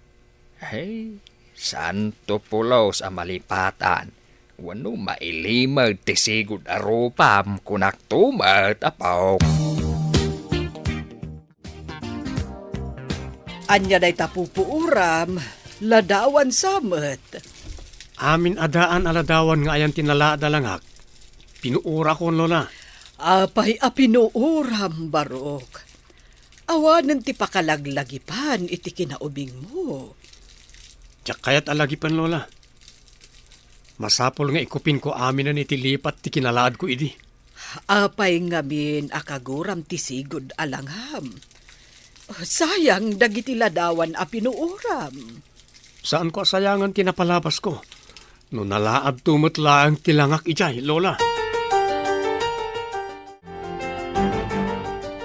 Hey, santo pulos ang malipatan. Wano mailimag ti sigud a Ropam kunak tumat apaw. Anya day tapupuuram, ladawan samet. Amin adaan aladawan nga ayan tinalaada langak. Pinuura ko, Lola. Apay apinuuram, barok. Awanan ti pakalaglagipan iti kinaubing mo. Tiyak kayat alagipan, Lola. Masapol nga ikupin ko aminan iti lipat ti kinalaad ko idi. Apay ngamin akaguram ti sigud alangham. Sayang dagiti ladawan apinuuram. Saan ko sayangan tinapalabas ko? No nalaad tumot lang tilangak ijay, Lola.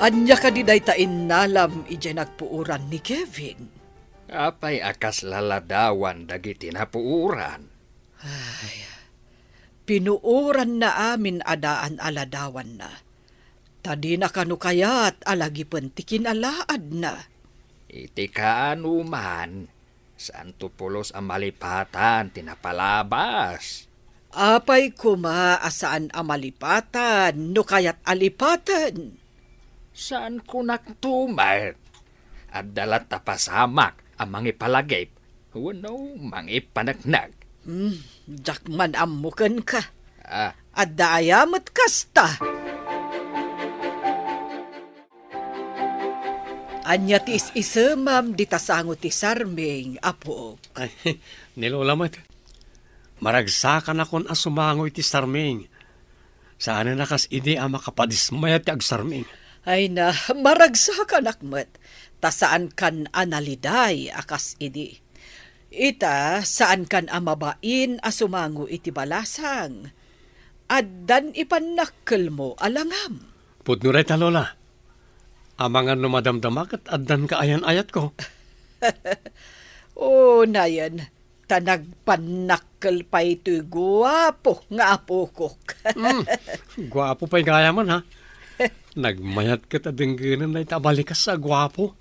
Anya ka di day tain nalam ijay nagpuuran ni Kevin. Apay akas laladawan dagiti napuuran. Pinuuran na amin adaan aladawan na. Tadi na kanukayat alagipan ti kinalaad na. Iti kaanuman, santo pulos ang malipatan tinapalabas. Apay kuma asaan amalipatan no kayat alipatan. Saan ko naktumat? At dalat tapasamak ang mangipalagip. Wano mangipanagnak. Jakman amukan ka. Ah, At dayamat kasta. Anya tis isemam ditasango ti sarming, apo. Ay, nilolamat. Maragsakan akon asumango iti sarming. Saan na nakas idi ang makapadismaya ti agsarming. Ay na, maragsakan akmat. Tasaan kan analiday akas idi. Ita, saan kan amabain asumango iti balasang. Addan ipanakkel mo alangham. Pudno rin ta, Lola. Amangan no madamdamak at addan ka ayan-ayat ko. O nayan, tanagpanakkel pa ito'y guwapo nga apo ko. Gwapo pa'y gaya man, ha? Nagmayat ka ta dengganan na itabalikas sa gwapo.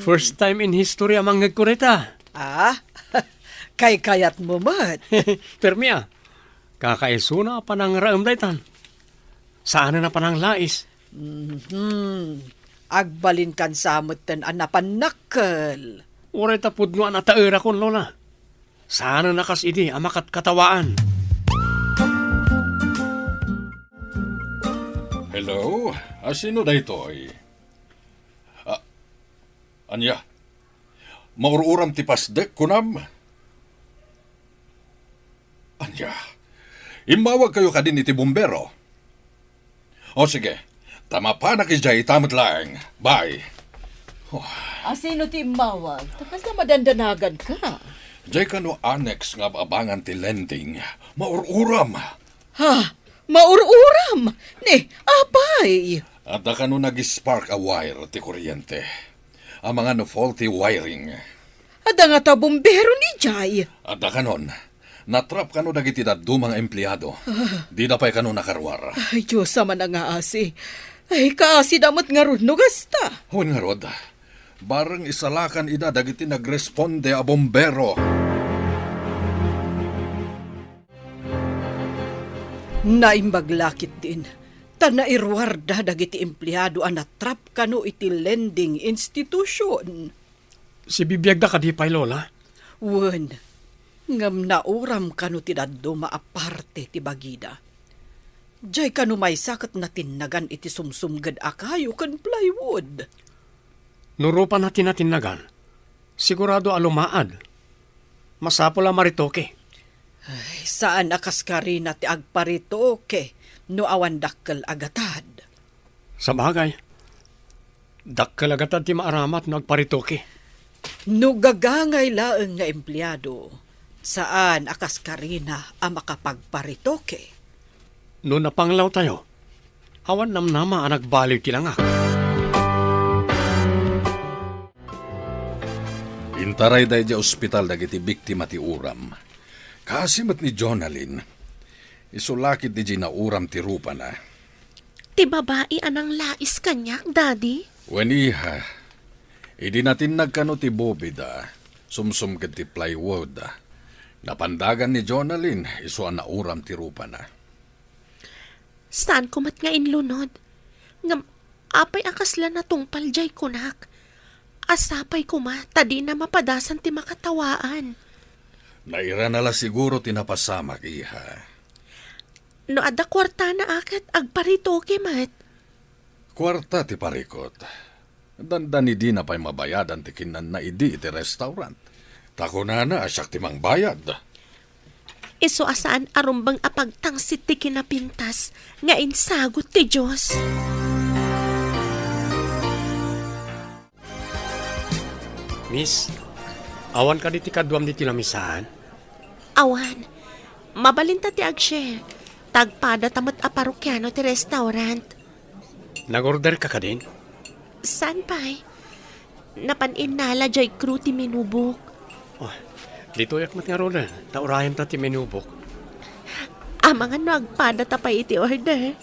First time in history amang nagkurita. Ah, kay kayat mo mat. Permia, kakaisuna pa ng raam daytan. Saan na pa ng lais? Agbalin kan samutan anapanakkel. Uray tapod no anataera kon, Lola. Saan na nakas idi amakat katawaan? Hello? Sino da ito ay? Anya? Maururam ti pasdek kunam? Anya? Imawag kayo kadin iti bumbero. O sige, tama pa na kijay tamat lang. Bye. Sino ti mawag? Takas na madandanagan ka. Jay kano annex nga abangan ti lending. Maururam. Ha? Maururam? Ne, apay. At kano nag-spark a wire ti kuryente. Ang mga no faulty wiring. Ada nga ta bumbero ni Jay. At kanon, natrap kano dagiti dumang empleyado. Di na pa'y kano nakarwar. Ay, Diyos sama na nga asi. Ay, kaasi damat nga ron no gasta. Huwag nga rod, barang isalakan ida dagiti nagresponde a bombero. Naimbaglakit din. Tanairwarda dagiti empleyado ang natrap kano iti lending institution. Si bibiyag da ka di pa'y, Lola. Wen, ngam nauram kano ti daddo maaparte ti bagida. Jay kano may sakat na tinagan iti sumsumgad akayo kan plywood. Nurupa natin nagan. Sigurado alumaad. Masapula maritoke. Ay, saan akas ka rin na ti agparitoke no awan dakkel agatad. Sa bagay, dakkel agatad ti maaramat no agparitoke. No gagangay laeng nga empleyado, saan akas ka rin na ang makapagparitoke. No napanglaw tayo, awan namnama ang nagbaliw tilangak. Intaray day di ospital dagiti biktima ti uram. Kasimot ni Jonalyn, isulakit di na uram ti rupa na. Ti babae anang lais kanyak, Daddy? Weniha, idi natin nagkano ti bobida, sumsum ket ti plywood. Napandagan ni Jonalyn, isuan na uram ti rupa na. Saan kumat nga inlunod? Ngam, apay akasla na tungpal jay kunak. Asapay kuma, tadi na mapadasan ti makatawaan. Naira nala siguro tinapasamak, iha. No ada kwarta na akat, agparitoke mat. Kwarta ti parikot. Dandan di na pa'y mabayadan ti kinan na idi iti restaurant. Tako na asyak ti mang bayad. Iso asaan arumbang apagtangsit ti kinapintas, nga insagot ti Diyos. Miss, awan ka di ti kadwam di tinamisahan. Awan, mabalinta ti agsye. Tagpada tamat aparokyano ti restaurant. Nag-order ka din? San pa'y? Napanin nala jay crew ti minubok. Oh, dito yak mat nga rola. Taurayan ta ti menubok. Amangan no agpada tapay iti order.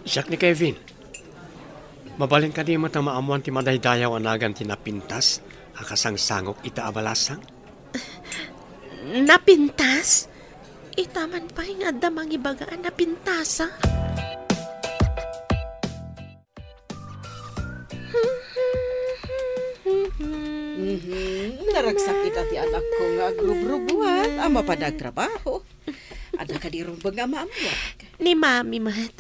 Siyak ni Kevin. Mabalin ka di mo ta maamuan ti madaydayaw anagan ti napintas. Akasang sangok ita abalasang. Napintas? Itaman pa nga damang ibagaan na pintasa. Naragsak ita ti anak ko nga agrubrubuan, ama pa nagtrabaho. Ada ka di rumbang nga maamuak. Ni Mami mat.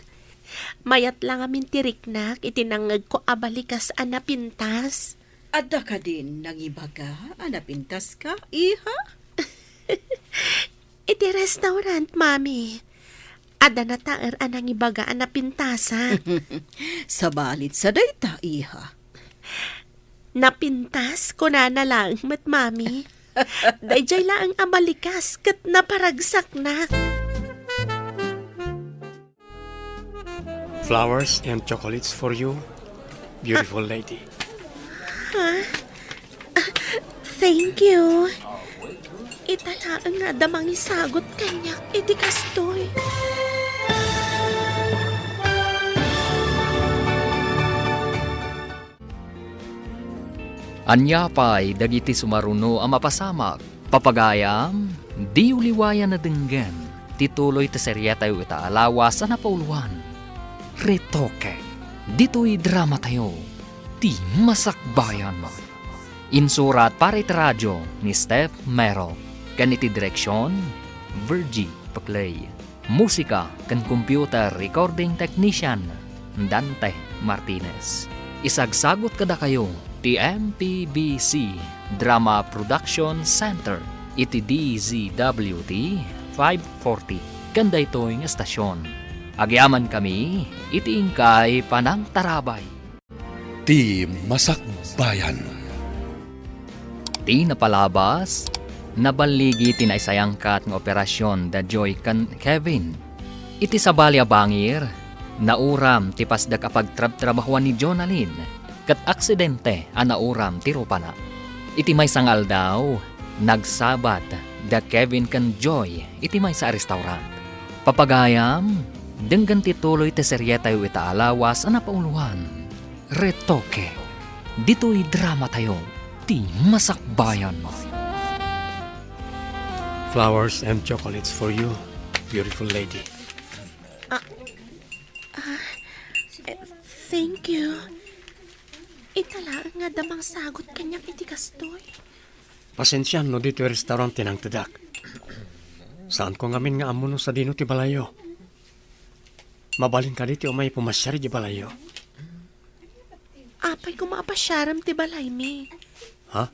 Mayat lang amin tiriknak, itinangag ko abalikas anapintas. Ada ka din nang ibaga, anapintas ka, iha? Iti restaurant, Mami. Ada na taer anang ibaga anapintasa. Sa balit sa dayta, iha. Napintas ko na lang, mat Mami. Dayjay lang ang abalikas, kat naparagsak na. Flowers and chocolates for you, beautiful lady. Thank you. Italaan nga damang isagot kanya, iti kastoy. Anya pa'y dagiti sumaruno ang mapasamak. Papagayam, di uliwayan na denggan. Tituloy ta serya tayo itaalawas sa napauluan. Retoke, dito'y drama tayo. Ti masakbayan mo. Insurat para iti radyo ni Steph Merrill. Ganiti direksyon, Virgie Paclay. Musika kan computer recording technician, Dante Martinez. Isagsagot kada kayo, ti MPBC Drama Production Center, iti DZWT 540, kanda ito'y estasyon. Agyaman kami, iti ingkay panang tarabay. Ti Masakbayan. Ti napalabas, nabaligi tinaisayangkat ng operasyon da Joy kan Kevin. Iti sabalya bangir, nauram ti pasdag apagtrab-trabahuan ni Jonalyn, kat aksidente ang nauram ti Rupana. Iti may sangal daw, nagsabat da Kevin kan Joy, iti may sa restaurant. Papagayam, denggan tituloy ti serye tayo itaalawas ang napauluan. Retoke, dito'y drama tayo, ti masakbayan mo. Flowers and chocolates for you, beautiful lady. Thank you. Italaan nga damang sagot kanya, iti kastoy. Pasensya no dito yung restaurant tinang tadak. Saan ko ngamin nga amuno sa dino ti balayo? Mabalin ka dito o may pumasyari di balayo. Apay ko maapasyaram ti balay mi. Ha?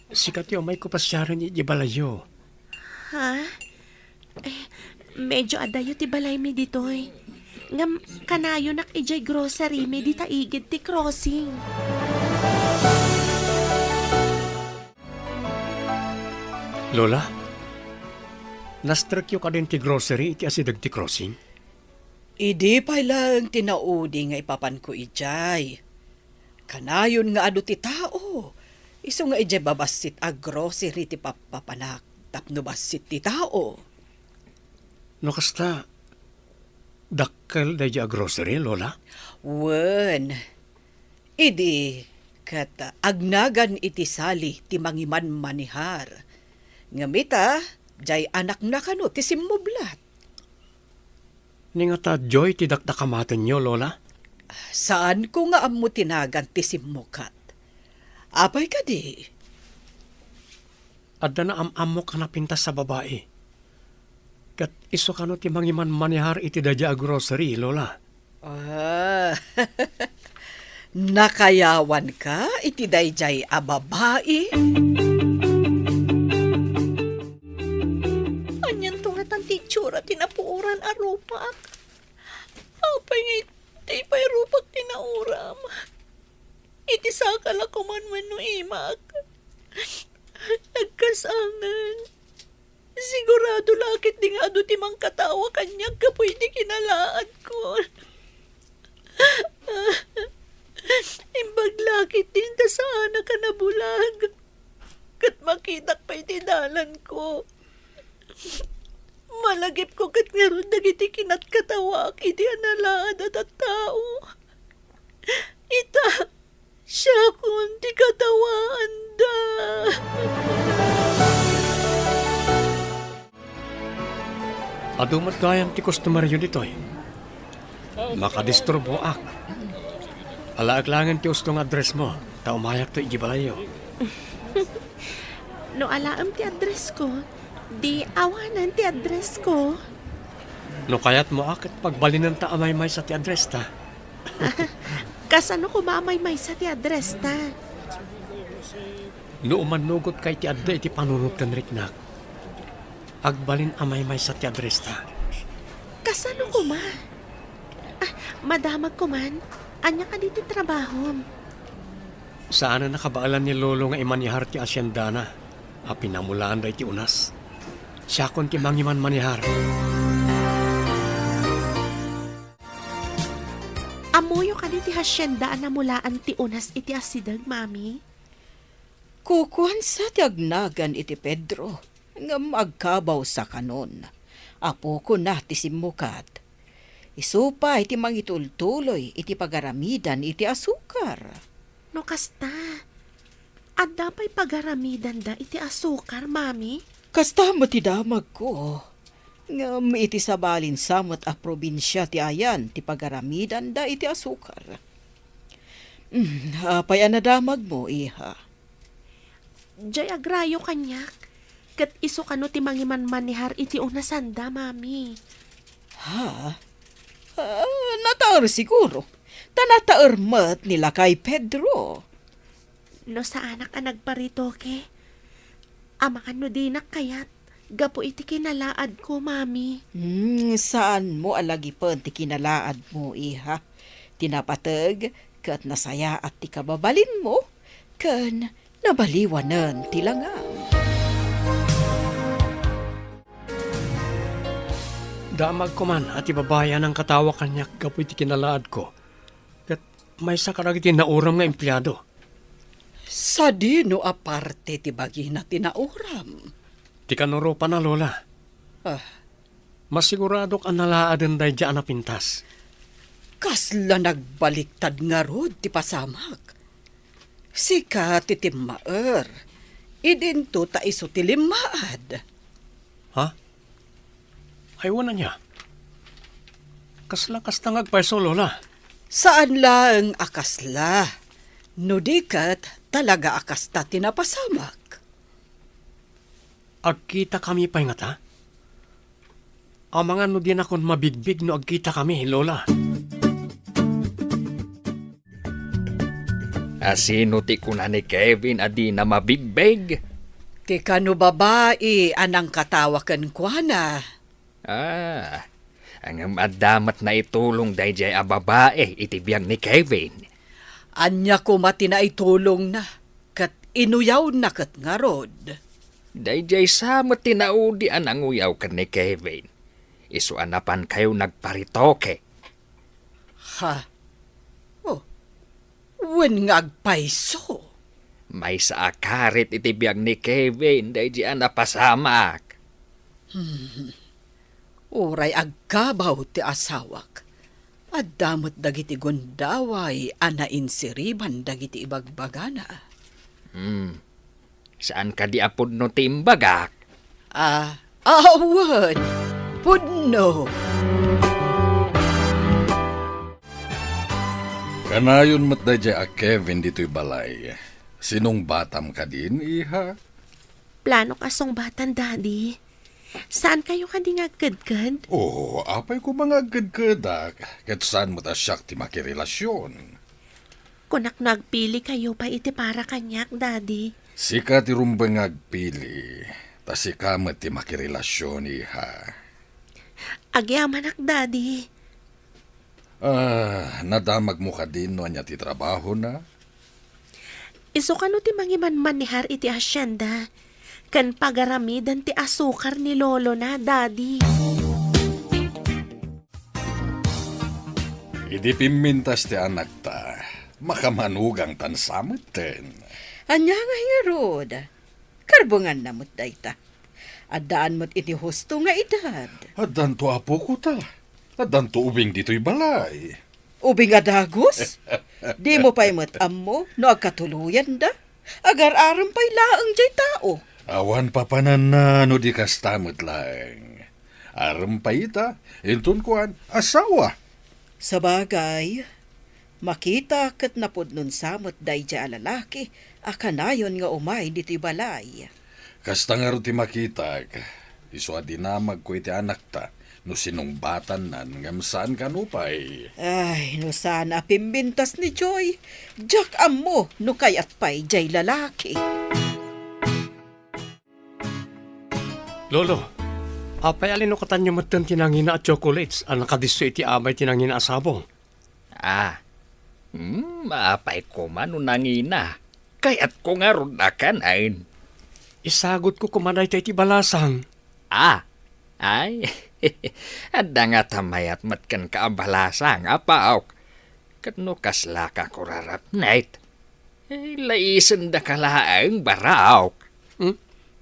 Sikat yung may kupasyaran di balayo. Ha? Medyo adayo ti balay mi ditoy. Ngam kanayo nak ijay grocery mi di taigid ti crossing. Lola, nastrakyo ka din ti grocery iti asidag ti crossing? Idi pa lang tinaudi nga ipapan ko ijay. Kanayon nga adu ti tao. Iso nga ijay babasit a grocery ti papapanak. Tapno basit ti tao. No kasta, dakkel da a grocery, Lola? Wen. Idi, kat agnagan iti sali ti mangiman manihar. Ngamita, jay anak na kano ti simmublat. Ningata Joy ti dakdakamatan nyo, Lola? Saan ko nga ammo tinagan ti simmukat? Apay ka di. Adda na amamo ka na pintas sa babae. Kat iso ka no ti mangiman manihar iti dadya a grocery, Lola. Ah, nakayawan ka iti dayjay a babae? Anyan to nga tanti tsura tinapuuran a rupak. Apay nga iti pa'y rupak tinauram. Iti sakala kumanwan no imak. Nagkasangan. Sigurado lakit di nga ado timang katawa kanyang kapoy di kinalaad ko. Imbag lakit din ta sana ka nabulag. Kat makitak pa itidalan ko. Malagip ko kat ngayon dagiti kinat katawak iti analaad at tao. Ita, siya kun ti katawaan da. Adumat gayam ti customer yun ditoy. Makadisturbo ak. Alaaglangan ti ustong address mo. Taumayak to ijibalayo. No alaam ti address ko, di awanan ti address ko. No kayat mo akit pagbalinan ta amay-may sa ti address ta. Kasano ko mamay-may sa ti address ta? No umanugot kay ti adda iti panunutan riknak. Agbalin amay-may sa ti address ta. Kasano ko ma? Madamag ko man, anya ka dito trabaho. Saan na nakabaalan ni Lolo nga imanihar ti asyendana? A pinamulaan da iti unas. Siya kon ti mangiman manihar. Amuyo ka di ti hasyenda na mulaan ti unas iti asidag, mami. Kukuhan sa tiagnagan iti Pedro, nga magkabaw sa kanon. Apo ko na ti simukat. Isupa iti mangitultuloy iti pagaramidan iti asukar. No kasta, adda pa'y pagaramidan da iti asukar, mami. Kasta mo ti damag ko. Nga iti sabalin samot a probinsya ti ayan ti pagaramidan da iti asukar. Apay anadamag mo, iha. Jay agrayo kanyak. Kat iso kano ti mangiman-manihar iti unasanda, mami. Ha? Nataar siguro. Tanataar mat nila kay Pedro. No sa anak ang nagparitoke. Amakan no dinak kayat. Gapo iti kinalaad ko, mami. Saan mo alagi pa ti kinalaad mo, iha? Tinapatag, kat nasaya at ti kababalin mo, kan nabaliwanan ti langang. Damag ko man at ibabayan ang katawa kanyak kapoy ti kinalaad ko. Kat may sakarag iti nauram nga empleyado. Sa dino aparte ti bagi na tinauram. Ti kanuro pa na, Lola. Masiguradok ang nalaadan day dyan na pintas. Kasla nagbaliktad nga rod ti pasamak. Sika ti timmaer. Idinto ta iso ti limaad. Ha? Aywan na niya. Kasla-kasla ngagpaiso, Lola. Saan lang akasla? No dikat talaga akasta tinapasamak. Agkita kami pa nga ta? Ang mga no din akong mabigbig no agkita kami, Lola. Asino ti kuna ni Kevin adi na mabigbeg? Ti kano babae anang katawakan kwa na. Ang madamat na itulong dayjay a babae iti biyag ni Kevin. Anya ko mati na itulong na. Kat inuyaw na kat nga rod. Dayjay samot tinaudi ang uyaw ka ni Kevin. Isuanapan kayo nagparitoke. Ha? Oh, wen nga agpaiso. May sa akarit iti biyag ni Kevin dayjay ang napasamak. Uray agkabaw ti asawak. At damot dagiti gondaway anain-siriban dagiti ibagbagana. Saan ka di apod no timbagak? Awan! Pudno! Kanayon mat dayjay a Kevin dito'y balay. Sinong batam ka din, iha? Plano kasong batan, daddy. Saan kayo ka di ngagkadkad? Oo, apay ko mga agkadkadak. Kat saan mo ta siyak ti makirelasyon. Kunak nagpili kayo pa iti para kanyak, daddy. Sika ti rumbang agpili. Ta sika mo ti makirelasyon, iha. Agyamanak, daddy. Nadamag mo ka din no anya ti trabaho na? Iso kano ti mangiman-manihar iti asyenda. Kan pagaramidan ti asukar ni lolo na, daddy. Idi pimintas ti anak ta. Makamanugang tansamot ten. Anya nga hirod. Karbungan na mo't dayta. Adaan mo't iti husto nga edad. Adan to apo ko ta. Adan to ubing dito'y balay. Ubing adagos? Di mo pa'y mo no agkatuluyan da. Agar-aram pa'y laang jay tao. Awan papanan na no di kastamot lang. Aram pa ita, intun kuan, asawa. Sa bagay, makita kat napod nun samot dayja alalaki, akanayon nga umay dito'y balay. Kasta nga ro ti makita, iso adinamag ko iti anak ta, no sinungbatan nan ngam saan kanupay. Ay, no sana pimbintas ni Joy. Jack amo, no kayat pa'y jay lalaki. Lolo, apay alin no katan niyo matan tinangina at chocolates ang nakadiso iti amay tinangina asabong. Maapay ko man nangina. Kaya't ko nga ron akanain. Isagot ko kumanay tayo iti balasang. Ay, adda nga tamayat matkan ka balasang, apaok. Kano kasla ka kurarap night. Laisen da kalaang baraw.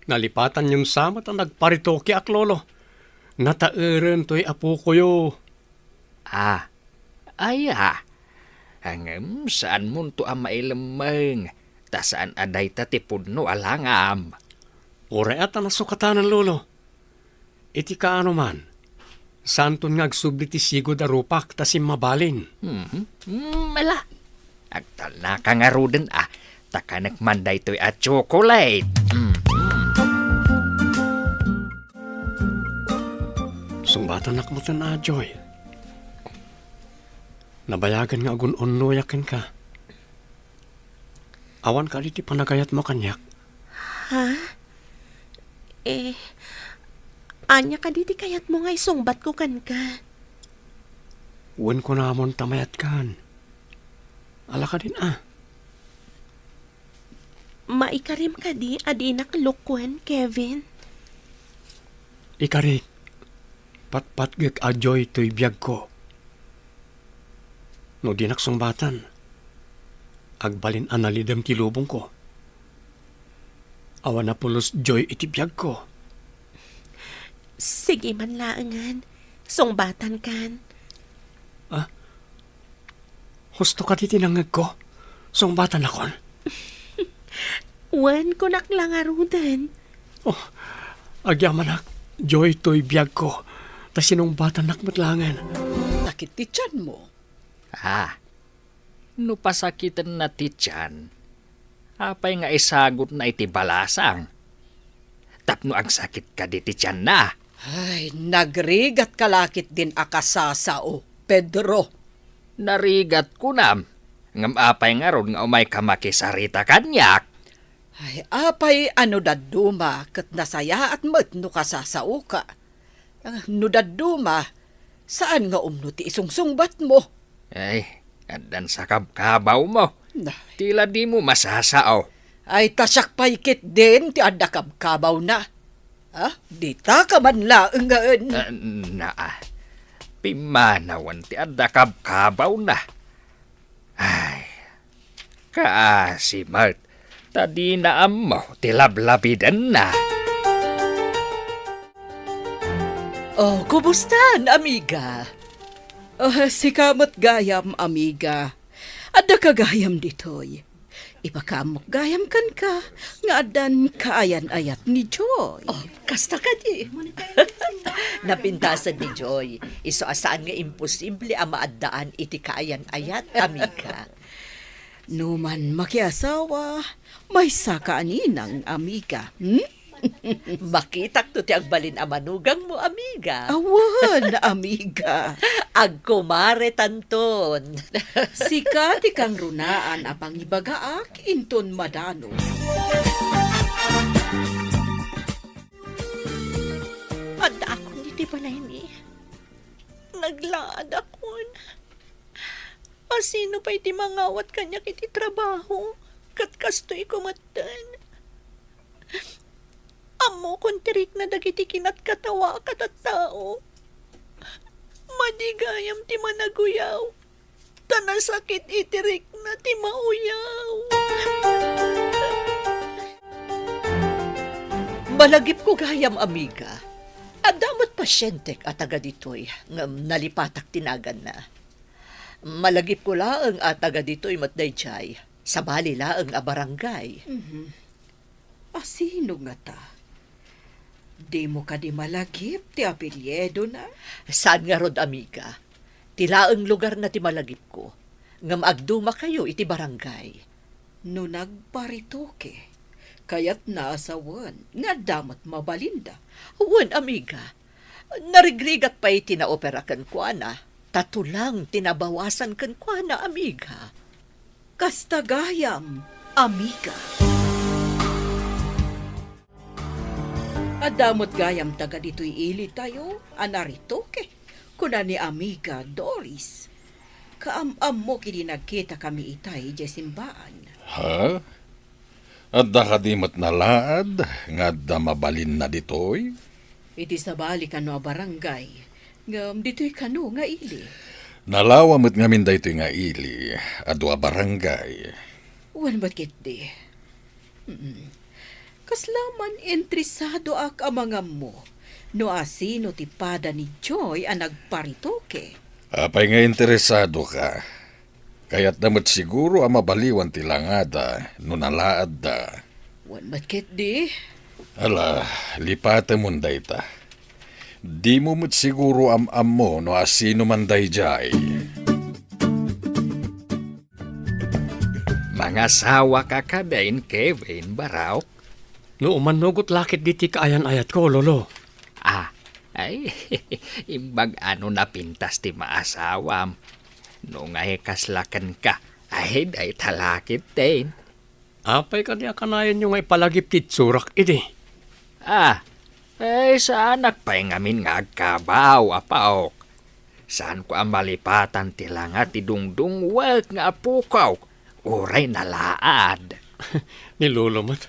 Nalipatan yung samat ang nagparitoke ak lolo. Nataeren to'y apo ko yo. Hangam saan mo to ang mailamang. Ta saan aday ta tipudno alangam. Ore at ang nasukatanan lolo. Iti kaano man. Saan ton ngagsubli ti sigod a rupak ta mabalin. Mala. Agtal na kangaruden taka nagmanday to'y at chocolate. Sumbatan nakmutan na, Joy. Nabayagan nga agun onnoyakin ka. Awan ka ti panagayat mo kanyak. Anya ka diti kayat mo nga isungbat ko kan ka. Uwan ko namon tamayat kan. Ala ka din Maikarim ka di, adi nakalukwan, Kevin. Ikarit. Patpat gek ajoy to'y biyag ko. No di naksungbatan. Agbalin analidam ti lubong ko. Awan na pulos joy iti biyag ko. Sige man laangan. Sungbatan kan. Husto ka di tinangag ko. Sungbatan akon. Wan ko naklangarudan. Agyaman ak. Joy to'y biyag ko. Ta sinungbatan nakmatlangan. Sakit ti tiyan mo. No pasakitan na ti tiyan. Apay nga isagot na iti balasang. Tapno ang sakit ka di ti tiyan na. Ay, nagrigat kalakit din akasasao, Pedro. Narigat ko nam. Ngam apay nga ron nga umay kamakisarita kanyak. Ay, apay ano daduma kat nasaya at mat no kasasao ka. No daduma, saan nga ti isungsungbat mo? Ay, andan sa kabkabaw mo. Nah, Tila di mo masasao. ay tasyak paikit din ti adakabkabaw na. Di ta ka man laengaan. Pimanawan ti adda kabkabaw na. Ay, kaasimat. Tadi na mo, tilablabidan na. Oh, kumusta, amiga? Si kamot gayam, amiga. Adda ka gayam ditoy. Ipakamok gayam kan ka. Nga adan kaayan-ayat ni Joy. Kasta ka di. Napintasan ni Joy. Iso asaan nga imposible ang maaddaan iti kaayan-ayat, amiga. Numan makiasawa, may sakaaninang amiga. Makitak to ti agbalin a manugang mo, amiga. Awan, amiga. Agkumare tanton. Sika ti kang runaan apang ibagaak inton madano. Adda akon diti balay ni. Naglaad akon. Sino pa iti mangawat kanya kiti trabaho? Kat kastoy kumatan. Amo kung tirik na dagiti kinat katawa katatao. Madigayam ti managuyaw. Tanasakit itirik na ti mauyaw. Malagip ko gayam, amiga. Adamot pasyente at taga ditoy ngam nalipatak tinagan na. Malagip ko laang at taga ditoy matdayjay. Sa bali laang a barangay. Sino nga ta? Di mo ka di malagip ti apelyedo na? Saan nga rod, amiga? Tilaang lugar na ti malagip ko. Ngam agduma kayo iti barangay. No nagparitoke, kaya't naasawan nga damat mabalinda. Wan, amiga. Narigrigat pa iti naopera kan kwa na. Tatulang tinabawasan kan kwa na, amiga. Kastagayam, amiga. Adamot gayam taga dito'y ili tayo, anaritoke. Kuna ni amiga Doris. Kaam-am mo kini nagkita kami itay di simbaan. Ha? Adda ka di matnalaad, nga adda mabalin na ditoy? Iti sabali kano a barangay. Ngam dito'y kano nga ili. Nalawa mo't ngamin dayto nga ili, adwa barangay. Wan bakit di? Kaslaman entrisado ak amanga mo. No asino ti pada ni Joy ang nagparitoke. Apay nga interesado ka. Kaya't namat siguro ang mabaliwan tilangada, no nalaad da. Wan bakit di? Ala, lipata mo dayta. Di mo mo't siguro am mo no asino man dayjay. Mga sawa ka ka din, Kevin, baraw. No umanugot lakit diti kaayan-ayat ko, lolo. Ay, imbag ano na pintas ti maasawam. No nga kaslakan ka, ay day talakit din. Apay ka di akanayan yung ay palagip titsurak iti. Saan nagpay ngamin nga agkabaw, apaok? Saan ko ang malipatan tila nga ti dungdung wag nga apukaw? Uray nalaad. Ni lolo mo't.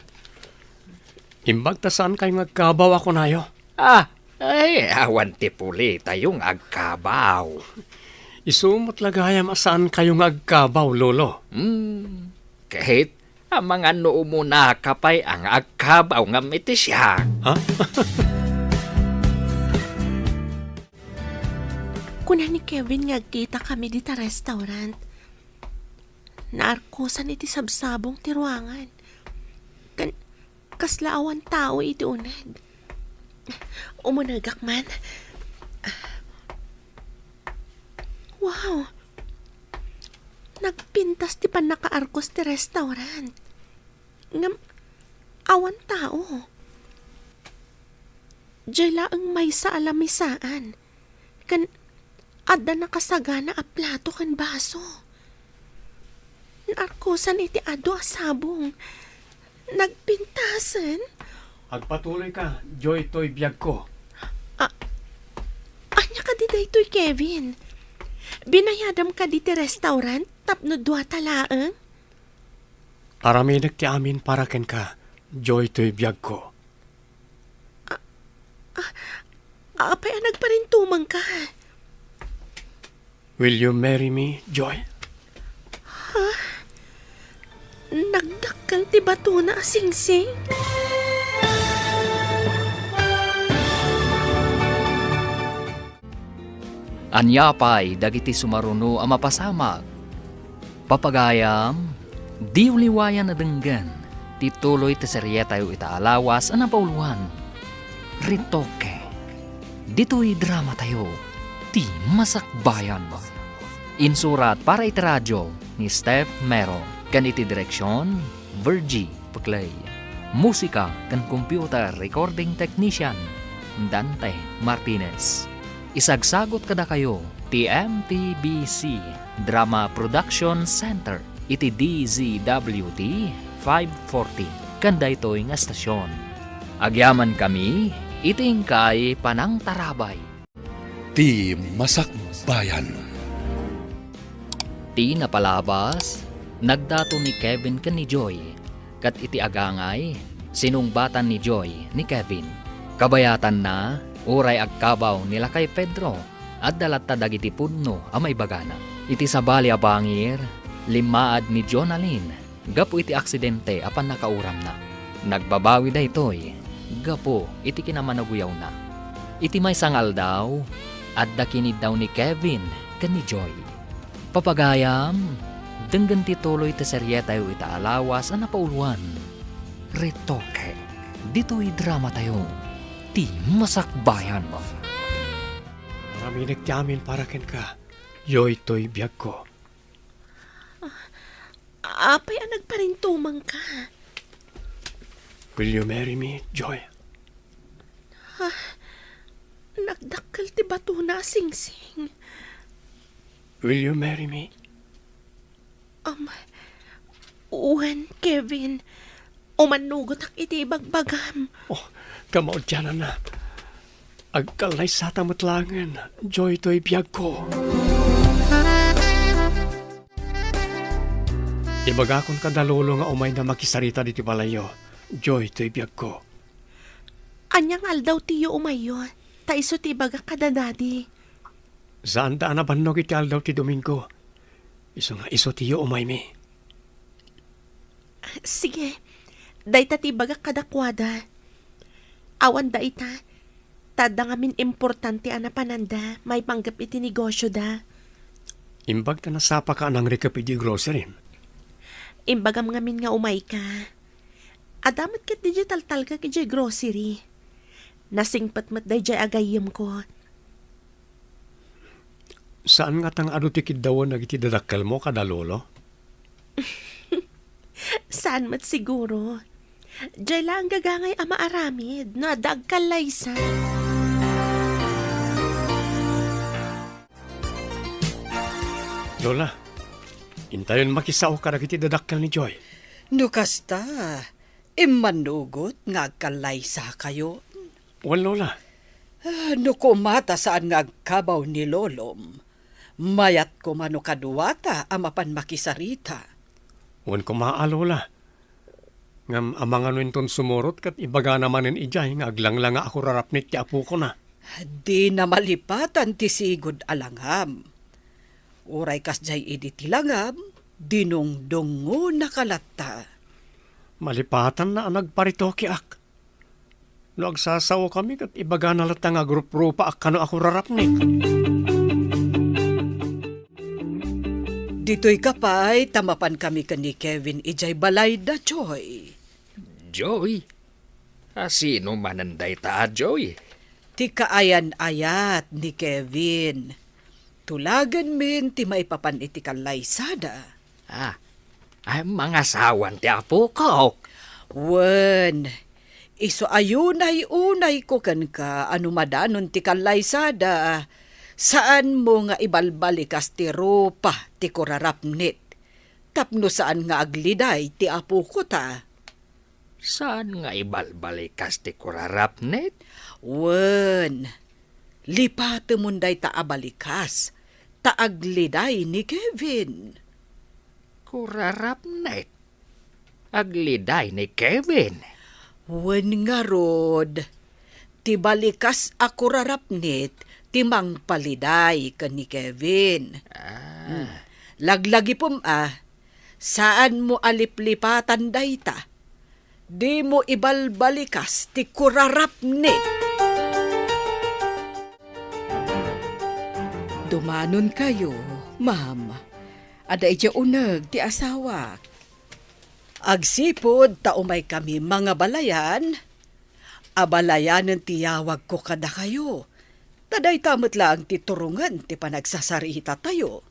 Imbag ta saan kayo nagkabaw ako nayo? Awan ti puli tayong agkabaw. Isumot lagayam asaan kayo nagkabaw, lolo. Kahit ang mga noo mo na kapay ang agkabaw nga mitisya. Ha? Kuna ni Kevin nga kita kami dita restaurant. Naarkosan iti sabsabong ti ruangan. Kaslaawan tao iti uneg. Umunagak man. Wow! Nagpintas ti pan nakaarkos ti restaurant. Ngam, awan tao. Diyala ang may sa alamisaan. Kan, adda nakasagana a plato kan baso. Naarkosan iti ado asabong. Nagpintasan? Agpatuloy ka, Joy to'y biyag ko. Anya ka di daytoy, Kevin? Binayadam ka di ti restaurant tapno dua talaang? Araminig ti amin para ken ka, Joy to'y biyag ko. Apay anag pa rin tumang ka. Will you marry me, Joy? Nagdakkel ti bato na asingsing. Anyapay dagiti sumaruno ang mapasamag. Papagayam, di uliwayan na denggan. Tituloy ti seryeta yu itaalawas ang napauluan. Ritoke. Dito'y drama tayo. Ti masakbayan mo. Insurat para iti radyo ni Steph Mero. Kan iti direksyon, Virgie Puklay. Musika kan computer recording technician, Dante Martinez. Isagsagot kada kayo, TMTBC Drama Production Center, iti DZWT 540, kanda ito'y nga estasyon. Agyaman kami, iting kay Panang Tarabay. Ti masakbayan. Ti napalabas, nagdato ni Kevin ken ni Joy, kat iti agangay, sinungbatan ni Joy ni Kevin. Kabayatan na, uray agkabaw nila kay Pedro, at dalatta dagiti pudno amay bagana. Iti sabali a bangir, limaad ni Jonalyn, gapo iti aksidente apan nakauram na. Nagbabawi da itoy, gapo iti kinamanaguyaw na. Iti may sangal daw, at dakinid daw ni Kevin ken ni Joy. Papagayam, denggan tituloy ti seryeta yu itaalawas ang napauluan. Ritoke, dito'y drama tayo. Ti masakbayan mo. Araminig ti amin para ken ka, Joy to'y biyag ko. Apay anag pa rin tumang ka. Will you marry me, Joy? Nagdakkel ti bato na singsing. Will you marry me? Uwan, Kevin. Umanugot ak iti bagbagam. Oh, kamaod dyan na. Agkalay sa tamatlangan, Joy to'y biyag ko. Ibagakon ka dalolo nga umay na makisarita diti balayo, Joy to'y biyag ko. Anyang aldaw tiyo umayo. Taiso ti baga kada daddy. Saan daan na bannog iti aldaw ti Domingo? Iso nga iso tiyo umay mi. Sige, dayta ti bagak kadakwada. Awan da ita, tada ngamin importante ana pananda, may panggap iti negosyo da. Imbag ta nasapa ka ng recap iti grocery. Imbagam ngamin nga umay ka. Adamat kat digital talga kiti grocery. Nasingpat mat day jay agayim ko. Saan nga tang ado ti kiddawan na iti dadakkel mo kada lolo? Saan mat siguro? Jay lang gagangay ama aramid, na dagkalaysa. Lola, intayon makisaw ka na iti dadakkel ni Joy. No kasta, imanugot nga agkalaysa kayo. Well, Lola, No kumata saan nga agkabaw ni Lolom. Mayat ko mano kaduwata amapan makisarita. wan ko Lola. Ngam amang ano inton sumurot kat ibaga naman in ijay nga aglang ako rarapnit ti apo ko na. Di na malipatan ti sigod alangham. Uray kas jay idi ti langam, dinungdungo nakalatta. Malipatan na ang nagparito kiak. No agsasaw kami kat ibaga nalata nga grup-grupa akano ako rarapnit. Dito'y kapay, tamapan kami ka ni Kevin ijay balay da Joy. Joy? Sino mananday ta, Joy? Ti kaayan-ayat ni Kevin. Tulagan min ti maipapan iti kalaysada. Ay mga sawan ti apo ko. Wen, iso ayunay-unay ko kan ka ano madanon ti kalaysada. Saan mo nga ibalbalikas ti ropa ti kurarapnit? Tapno saan nga agliday ti apo ko ta? Saan nga ibalbalikas ti kurarapnet? Wen, lipate munday ta abalikas. Taagliday ni Kevin. Kurarapnet? Agliday ni Kevin? Wen nga rod, ti balikas ako rarapnit, timang paliday ka ni Kevin. Laglagi saan mo aliplipatan dayta? Di mo ibalbalikas ti kurarapnit. Dumanon kayo, ma'am. Ada ija uneg ti asawa. Agsipod taumay kami mga balayan. Abalayanan tiyawag ko kada kayo. Taday tamot lang ti turungan ti panagsasarita tayo.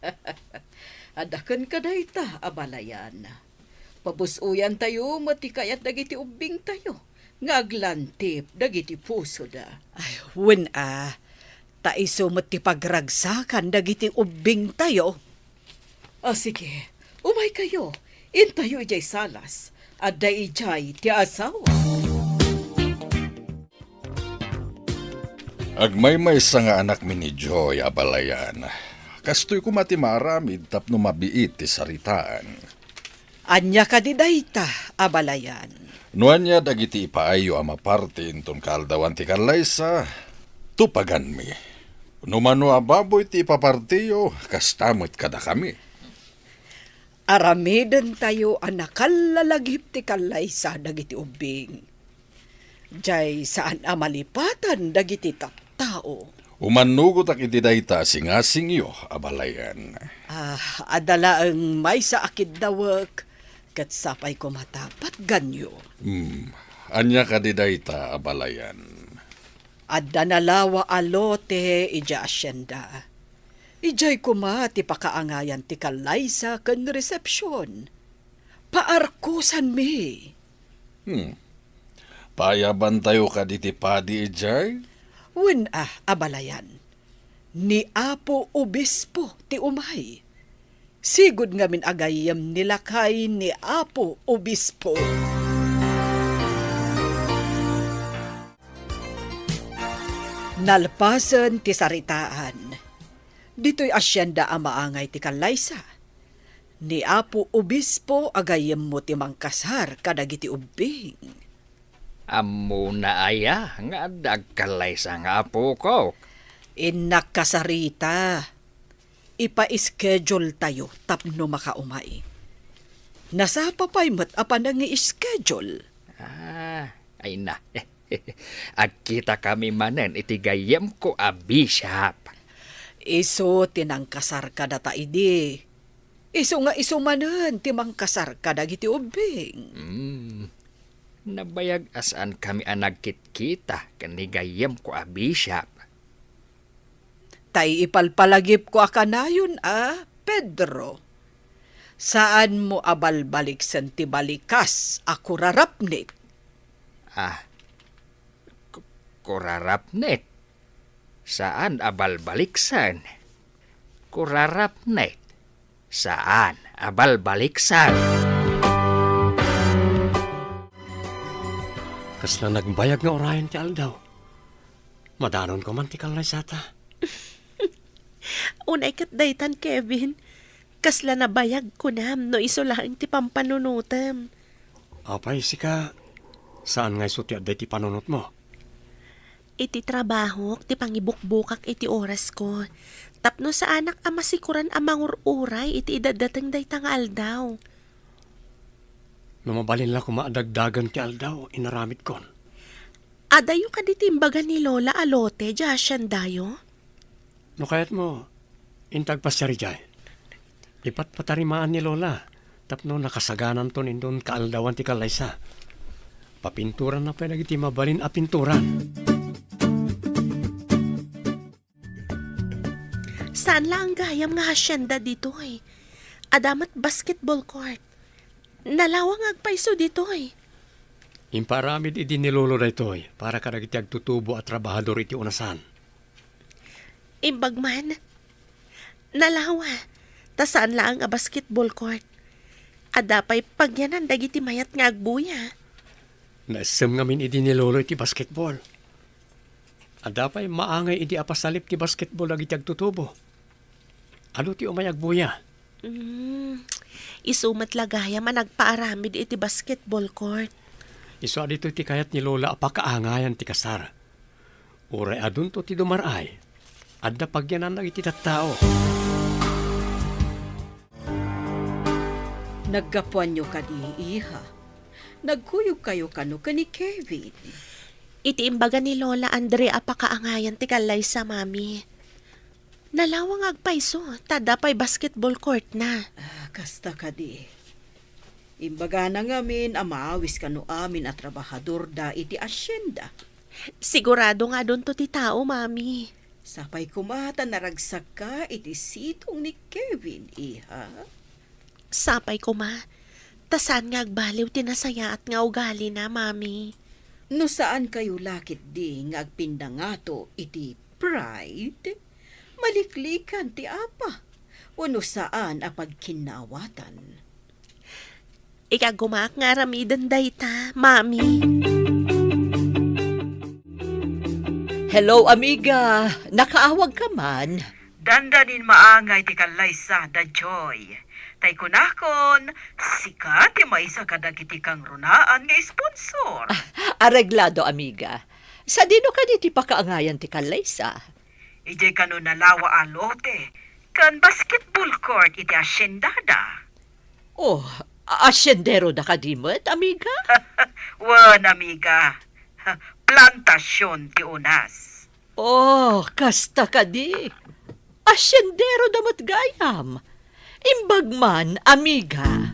Adakan ka dayta, abalayan. Pabusuyan tayo, matikayat dagiti ubing tayo. Ngaglantip, dagiti puso da. Ay, wen taiso mo ti pagragsakan dagiti ubing tayo. Sige, umay kayo. Intayo ijay salas. Adda ijay ti asawa. Agmay-may sa nga anak mi ni Joy, abalayan. Kastoy ko mati maramid tapno mabiit ti saritaan. Anya ka di dayta, abalayan. Nuan niya dagiti ipaayo ama parte inton kaldawan ti kalaysa, tupagan mi. Numano ababoy ti ipapartiyo, kastamot kada kami. Aramiden tayo anakalalagip ti kalaysa dagiti ubing. Jay saan amalipatan dagiti tattao. Umanugot ak iti dayta singasing iyo, abalayan. Adala ang may sa akid dawak, kat sapay ko matapat ganyo. Anya ka di dayta, abalayan. Adda nalawa alote ija asyenda. Ijay kuma ti pakaangayan ti kalaysa ken resepsyon. Paarkusan mi. Payaban tayo ka di ti padi ijay? Wen abalayan. Ni Apo Obispo ti umay. Sigud nga min agayam nilakay ni Apo Obispo. Nalpasan ti saritaan. Dito'y asyenda ang maangay ti kalaysa. Ni Apo Obispo agayam mo ti mangkasar kadagiti ubing. Amo na aya nga dagkalay sa nga apo ko. Inak kasarita. Ipa-schedule tayo tapno makaumay. Nasapa pa'y mat-apa nang i-schedule. Ay na. Agkita kami manen iti gayem ko a bishop. Iso tinangkasar ka data idi. Iso nga iso manen timangkasar ka dagiti ubing. Nabayag asaan kami anagkit-kita kani gayem ko a bishop. Tay ipalpalagip ko akanayon Pedro. Saan mo abalbalik ti balikas ako rarapnit? Kurarapnet. Saan abalbaliksan? Kurarapnet. Saan abalbaliksan? Kas na nagbayag nga orayan ti Aldaw. Madanon ko man ti Kalaysata. Unay kat daytan, Kevin. Kasla na bayag ko nam no isulaang ti pampanunutam. Apay, sika, saan nga isuti at ti panunot mo? Iti trabaho, ti pangibukbukak iti oras ko. Tapno sa anak amasikuran amangururay iti idadatang daytang aldaw. Lumabalin la kumaadagdagan ti Aldaw, inaramit kon. Adayo ka ditimbaga ni Lola Alote, Jasyan dayo? No kayat mo, intag pa siya rijay. Ipat patarimaan ni Lola, tapno nakasaganan to nindon kaaldawan ti Kalaysa. Papinturan na pa nagiti mabalin a pinturan. Saan lang ang gayam nga hasyenda dito eh? Adamat basketball court. Nalawang agpaiso dito eh. Imparamid idi ni Lolo da ito para kadagiti agtutubo at trabahador iti unasan. Imbagman, nalawa, tasaan lang ang basketball court. Adapay pagyanan dagiti mayat nga agbuya. Naisem ngamin idi ni Lolo iti basketball. Adapay maangay idi apasalip ti basketball agiti agtutubo. Ano ti umayag buya? Isumat lagaya man nagpaaramid iti basketball court. Iso adito ti kayat ni Lola apakaangayan ti kasar. Uray adun to ti dumaray. Adda pagyanan na iti tattao. Naggapuan nyo ka di, iha. Nagkuyog kayo kano ka ni Kevin. Iti imbaga ni Lola Andrea pakaangayan ti Kalaysa, mami. Nalawang agpaiso, tadapay basketball court na. Kasta ka di. Imbaga na ngamin, amawis kano amin at trabahador da iti asyenda. Sigurado nga doon to ti tao, mami. Sapay kumata naragsak ka iti sitong ni Kevin, iha. Sapay ko ma, tasan nga agbaliw tinasaya at nga ugali na, mami. No saan kayo lakit di nga agpindangato iti pride? Maliklikan ti apa. Uno saan apagkinawatan. Ikagumak nga ramidan dayta, mami. Hello, amiga. Nakaawag ka man. Dandanin maangay ti Kalaysa da Joy. Tay kunakon, sika ti maisa kadagiti kang runaan nga sponsor. Areglado, amiga. Sa dino ka di ti pakaangayan ti Kalaysa. Ije kano nalawa alote, kan basketball court iti asyendada. Oh, asyendero da ka di mo't, amiga? Wan, amiga. Plantasyon ti unas. Oh, kasta ka di. Asyendero da mo't gayam. Imbagman, amiga.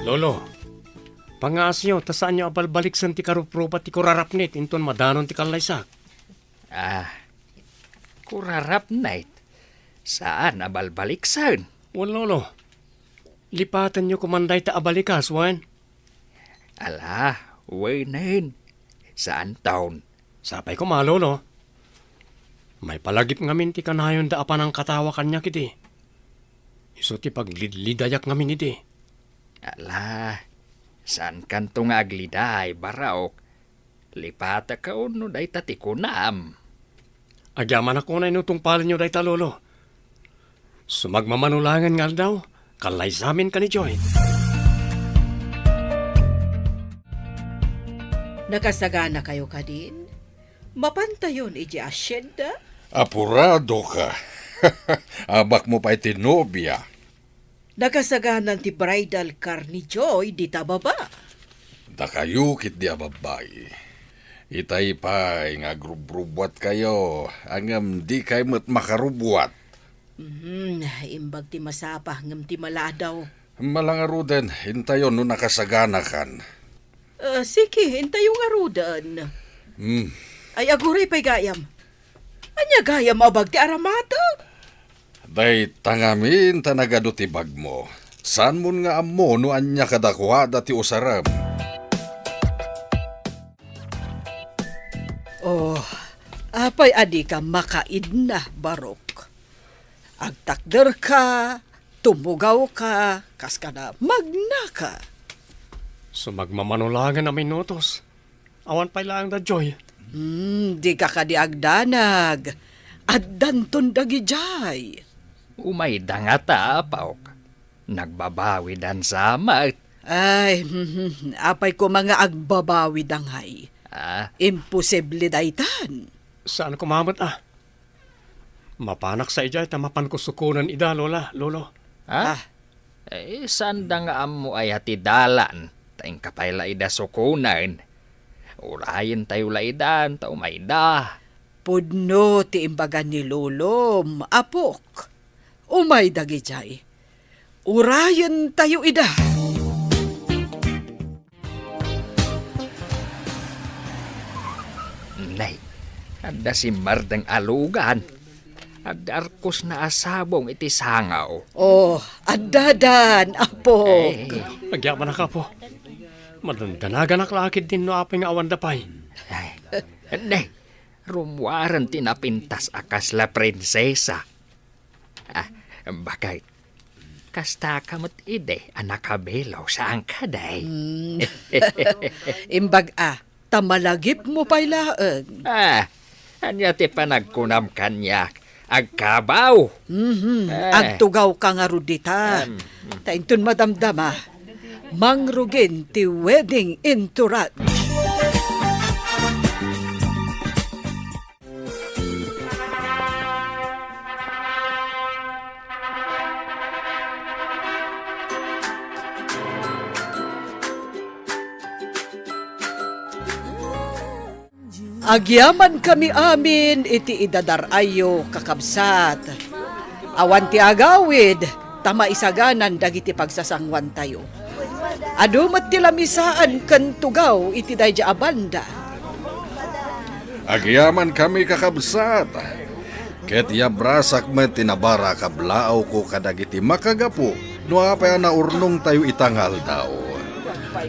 Lolo, pangasyo, tasaan nyo abalbaliksan ti karuprupa ti kurarapnit inton madanon ti Kalaysa. Kurarapnet. Saan abalbaliksan? Wan Lolo, lipatan nyo kumanday ta abalikas, wan. Ala, waynen. Saan taon? Sapay ko Lolo. May palagip ngamin ti kanayon da apan ang katawa kanya kiti. Iso ti paglidlidayak ngamin iti. Ala, saan kanto nga agliday, baraok? Lipata ka uno day tatikunam. Agyaman ako na inutong palin nyo day ta, Lolo. Sumagmamanulangan nga daw, kalaysamin ka ni Joy. Nakasagana kayo ka din? Mapantayon iti asyenda? Apurado ka. Abak mo pa iti nobya. Nakasaganan ti bridal car ni Joy di ta baba. Da kayo kit di ababay. Itay pa nga grubrubwat kayo. Angam di kayo mat makarubwat. Imbag ti masapa ngam ti maladaw. Malangaro din, hintayon no nakasagana kan. Sige, hintayong arudan. Ay aguray pa'y gayam. Anya gayam abag ti aramata? Day tangamin tanagado ti bag mo. San mo nga amo no anya kadakwa dati usaram. Oh, apay adi ka makaid na, Barok. Agtakder ka, tumugaw ka, kas ka na magna ka. So magmamanulangan na minutos. Awan pa lang da Joy. Di ka kadi agdanag. At danton dagi jay. Umay dangata, Paok. Nagbabawi dan sama. Ay, apay ko mga agbabawi dangay. Imposible daytan. Saan kumamot Mapanak sa ijay, tamapan ko sukunan ida, Lola, Lolo. Saan da nga amo ay ati dalan? Taing kapay laida sukunan. Urayin tayo laidan, tao mayda. Pudno ti imbagan ni Lolom, apok. Umay dagi jay. Urayan tayo ida. Nay, ada si Mardang alugan. Ada arkos na asabong iti sangaw. Oh, adadan, apok. Agyaman na ka po. Madandanagan lakid din no apay nga awan dapay. Nay, rumwaran tinapintas akas la prinsesa. Bagay, kasta kamot ide anakabelaw sa angkaday. Imbag tamalagip mo pa'y laeng. Anya ti panagkunam kanyak. Agkabaw. Agtugaw ka nga rudita. Taintun madamdama. Mangrugin ti wedding entourage. Agyaman kami amin iti idadarayo kakabsat. Awan ti agawid, tama isaganan dagiti pagsasangwan tayo. Adumat ti lamisaan kan tugaw iti dayja abanda. Agyaman kami kakabsat. Ket yabrasak met tinabara kablaaw ko kadagiti makagapo. No apay na urnong tayo itangal daw.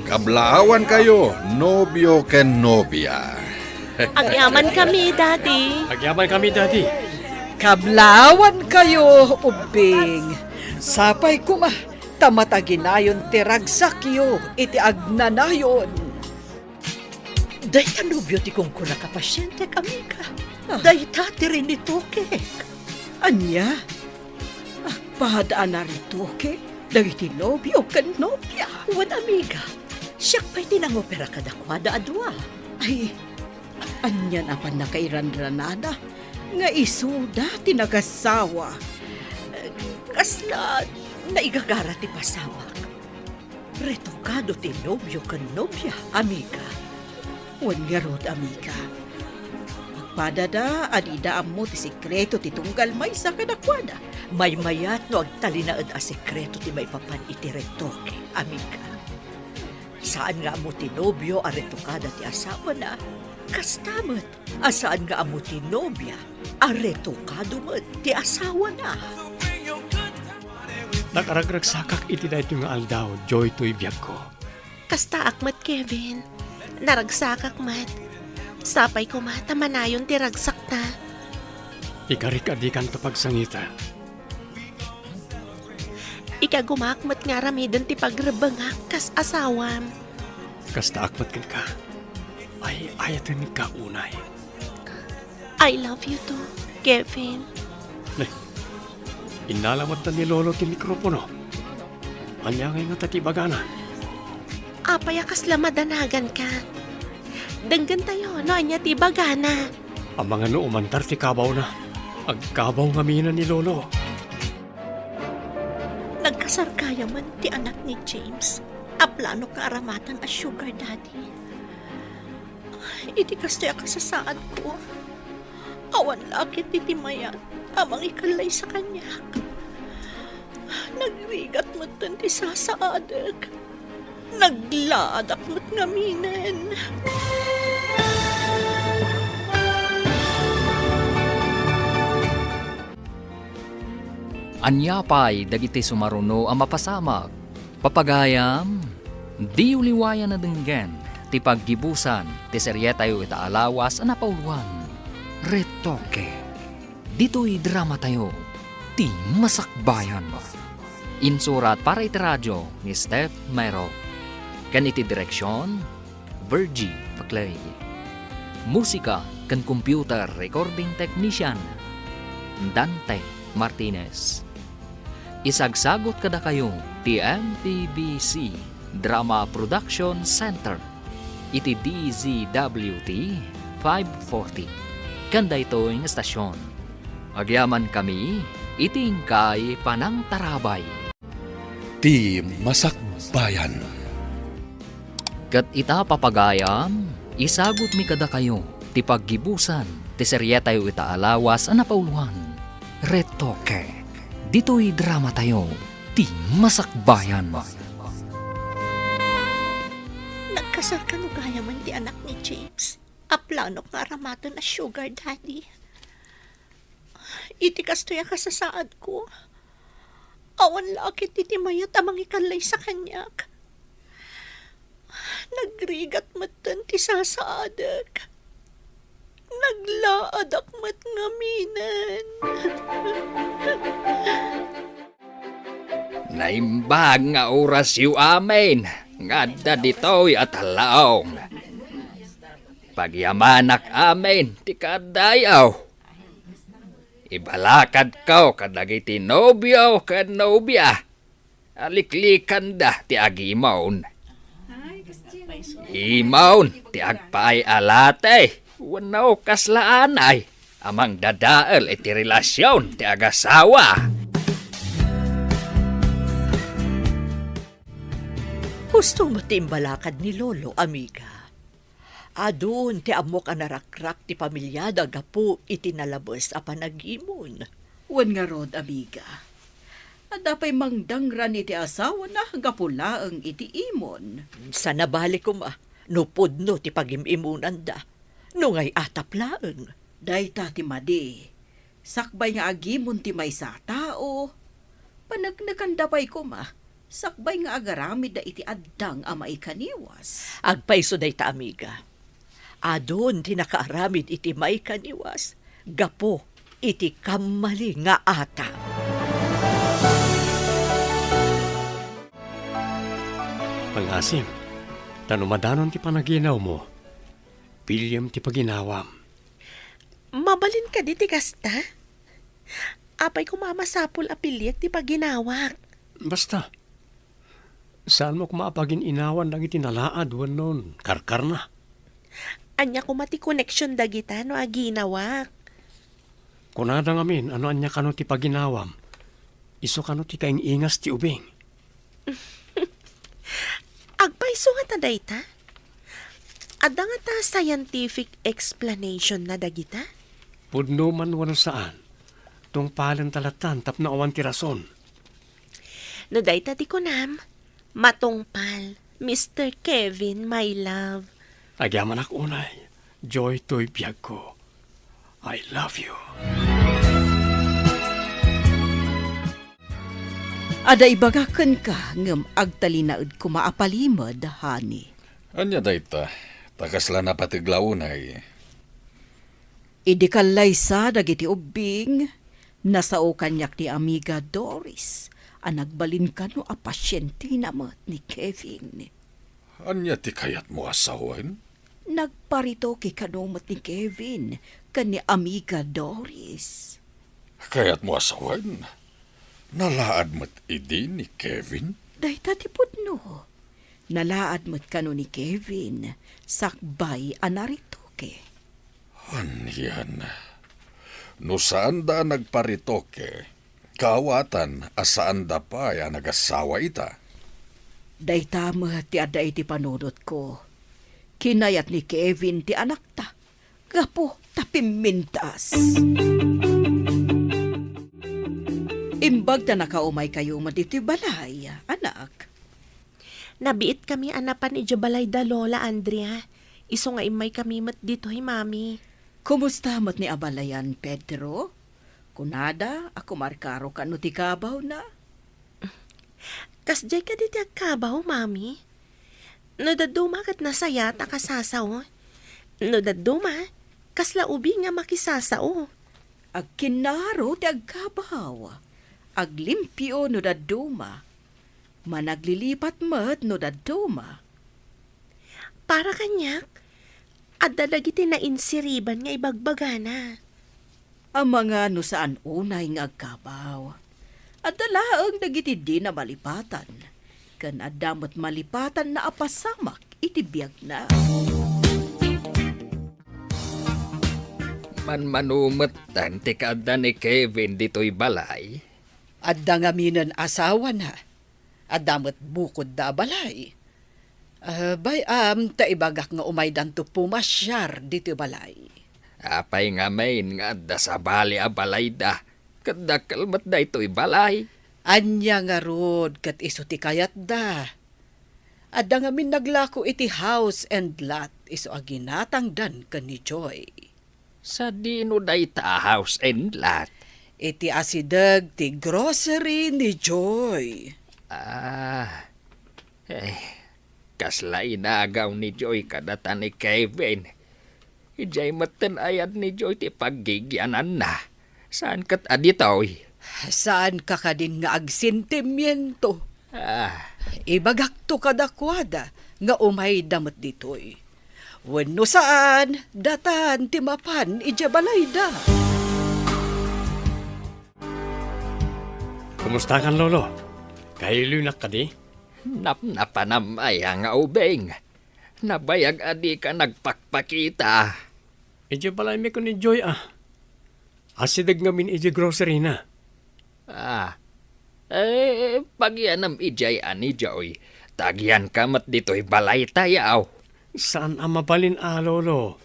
Kablaawan kayo, nobyo ken nobya. Agyaman kami, Daddy. Agyaman kami, Daddy. Kablawan kayo, ubing. Sapay kuma, tamataginayon ti ragsakyo, iti agnanayon. Day tanubyo ti kong kuna ka pasyente kami ka. Day tati rin ito kek. Anya? Pahadaan na rito, ke? Dagiti nobyo kan nobya. Wan amiga, siyak pa'y tinangopera kadakwada adwa. Ay, anya na pa nakairanranada. Nga isuda tinagasawa. Kasla, naigagara ti pasawak. Retokado ti nobyo kan nobya, amiga. Wan nga rod, amiga. Magpadada, adida mo ti sikreto ti tunggal may sa kadakwada. May mayat no agtalinaad a sekreto ti may papan iti retoke, amiga. Saan nga amo ti nobyo a retokada ti asawa na? Kastamot, asaan nga amo ti nobya a retokado mo ti asawa na? Nakaragragsakak iti dahito nga aldaw, Joy to'y biyag ko. Kasta akmat, Kevin. Naragsakak mat. Sapay ko mat, manayon ti ragsak ta. Ikarik-adikan to pagsangita. Ikagumakmat nga ramidan ti pagrebangak kas asawam. Kasta akmat ka. Ay ayatan ka unay. I love you too, Kevin. Inalamat na ni Lolo ti mikropono. Anya nga nga tatibagana. Apay akas lamadanagan ka. Denggan tayo, no anya ti bagana. Ang mga umantar ti kabaw na. Agkabaw nga mina ni Lolo. Nagkasarkaya man ti anak ni James. Aplano ka aramatan a sugar daddy. Iti kastoy akasasaad ko. Awan lakit ti timayan. Amang ikalay sa kanyak. Nagrigat mo ti sasaadag. Naglaadak mo't ngaminen. Anyapay dagiti sumaruno ang mapasamag. Papagayam, di uliwayan na denggen, ti paggibusan, ti seryetayo itaalawas ang napauluan. Retoke, dito'y drama tayo, ti masakbayan mo. Insurat para iti radyo ni Steph Mero. Kan iti direksyon, Virgie Paclay. Musika kan computer recording technician, Dante Martinez. Isagsagot kada kayo ti MTBC Drama Production Center iti DZWT 540 kanda ito yung estasyon. Agyaman kami itingkay panang tarabay. Ti Masakbayan. Kat ita papagayam, isagot mi kada kayo ti paggibusan ti seryetayo itaalawas ang napauluan. Retoke. Dito'y drama tayo, ti masakbayan mo. Nagkasar ka no gaya man ti anak ni James. Aplano ka aramatan a sugar daddy. Iti kastoy akasasaad ko. Awan lakit iti mayat amang ikalay sa kanyak. Nagrigat matan ti sasaadag. Naglaadak mat ngaminan. Naimbag nga oras yu amin, nga da dito'y at halaong. Pagyamanak amin, ti kadayaw. Ibalakad ko kadagiti nobyo kad nobya. Aliklikan da ti agimaon. Imaon ti agpaay alate. Wanaw kaslaan ay amang dadaal iti relasyon ti agasawa. Gusto mo timbalakad ni Lolo, amiga. Adun ti amok anarakrak ti pamilyada gapu iti nalabos a panagimon. Wan nga rod, amiga. Adapay mangdangran iti asawa na gapulaang iti imon. Sa nabalik ko nupudno ti pagimimunan da. Nungay ataplaan. Dayta ti madi. Sakbay nga agimon ti may sa tao. Panagnagandapay ko sakbay nga agaramid da iti addang ama ikaniwas. Agpaiso day ta, amiga. Adon ti nakaaramid iti may kaniwas. Gapo iti kamali nga ata. Pangasim, tanumadanon ti panaginaw mo. Pilyam ti paginawam. Mabalin ka di ti kasta? Apay kumamasapol apilyak ti paginawak. Basta, saan mo kumapagin inawan lang itinalaad wanon, karkar na. Anya kumati connection dagita no aginawak. Kunada ngamin, ano anya kano ti paginawam. Iso kano ti kaing ingas ti ubing. Agpaiso nga ta dayta? Adda nga ta scientific explanation na dagita? Pudno man wano saan. Tung palan talatan tapno awan ti rason. No dayta ti kunam, matungpal, Mr. Kevin, my love. Agyaman ak unay, joy to'y biyag ko. I love you. Ada ibagakan ka ngem agtalinaed kumaapalimod, honey. Anya dayta, takasla na patiglaunay. Idi kalaysa dagiti ubing, nasao kanyak ni amiga Doris, ang nagbalin ka no a pasyente namat ni Kevin. Anya ti kayat mo asawan? Nagparito ki kanumat ni Kevin, kani amiga Doris. Kayat mo asawan? Nalaad mo't idi ni Kevin? Dahil tati pudno, Nalaad mo't kano ni Kevin, sakbay anaritoke. Yan. No saan da nagparitoke, kawatan asaan da pa ya nagasawa ita. Dayta mo ti ada iti panunot ko. Kinayat ni Kevin ti anak ta. Gapo tapimintas. Imbag na nakaumay kayo mo dito balay, anak. Nabiit kami anapan ni Jabalay da Lola Andrea. Iso nga imay kami mat dito mami. Kumusta mo't ni abalayan, Pedro? Kunada, ako markaro ka no ti kabaw na. Kasjay ka diti agkabaw, mami. No daduma kat nasaya ta kasasaw. No daduma, kasla ubi nga makisasao. Agkinaro ti agkabaw. Aglimpio no daduma. Managlilipat mat no daduma. Para kanyak, at dalagiti na insiriban nga ibagbagana. Ang mga no saan unay nga agkabaw. At dalaang dagiti di na malipatan. Kan adamot malipatan na apasamak itibiyag na. Manmanumetan ti kada ni Kevin dito'y balay. Adda nga minan asawa na. Adamot bukod da balay. Taibagak nga umaydan to pumasyar dito balay. Apay nga main nga da sa bali a balay da. Kada kalmat da ito'y balay. Anya nga rod kat iso ti kayat da. Adda nga min naglako iti house and lot iso aginatang dan ka ni Joy. Sa dino da ita house and lot. Iti asidag ti grocery ni Joy. Kasla inagaw ni Joy kadata ni Kevin. Ijay matan ayad ni Joy ti paggigyanan na. Saan kat aditoy? Saan ka ka din nga agsentimiento? Ibagak to kadakwada nga umay damat ditoy. Wenno saan, datan timapan ijabalay da. Kumusta kan, Lolo? Kailunak ka di? Napanamay ang ubeng. Nabayag adi ka nagpakpakita. Ije balay mi ko ni Joy Asidag ngamin ije grocery na. Pagyanam ijay ani Joy. Tagyan kamat dito'y balay tayaw. Saan ang mabalin Lolo?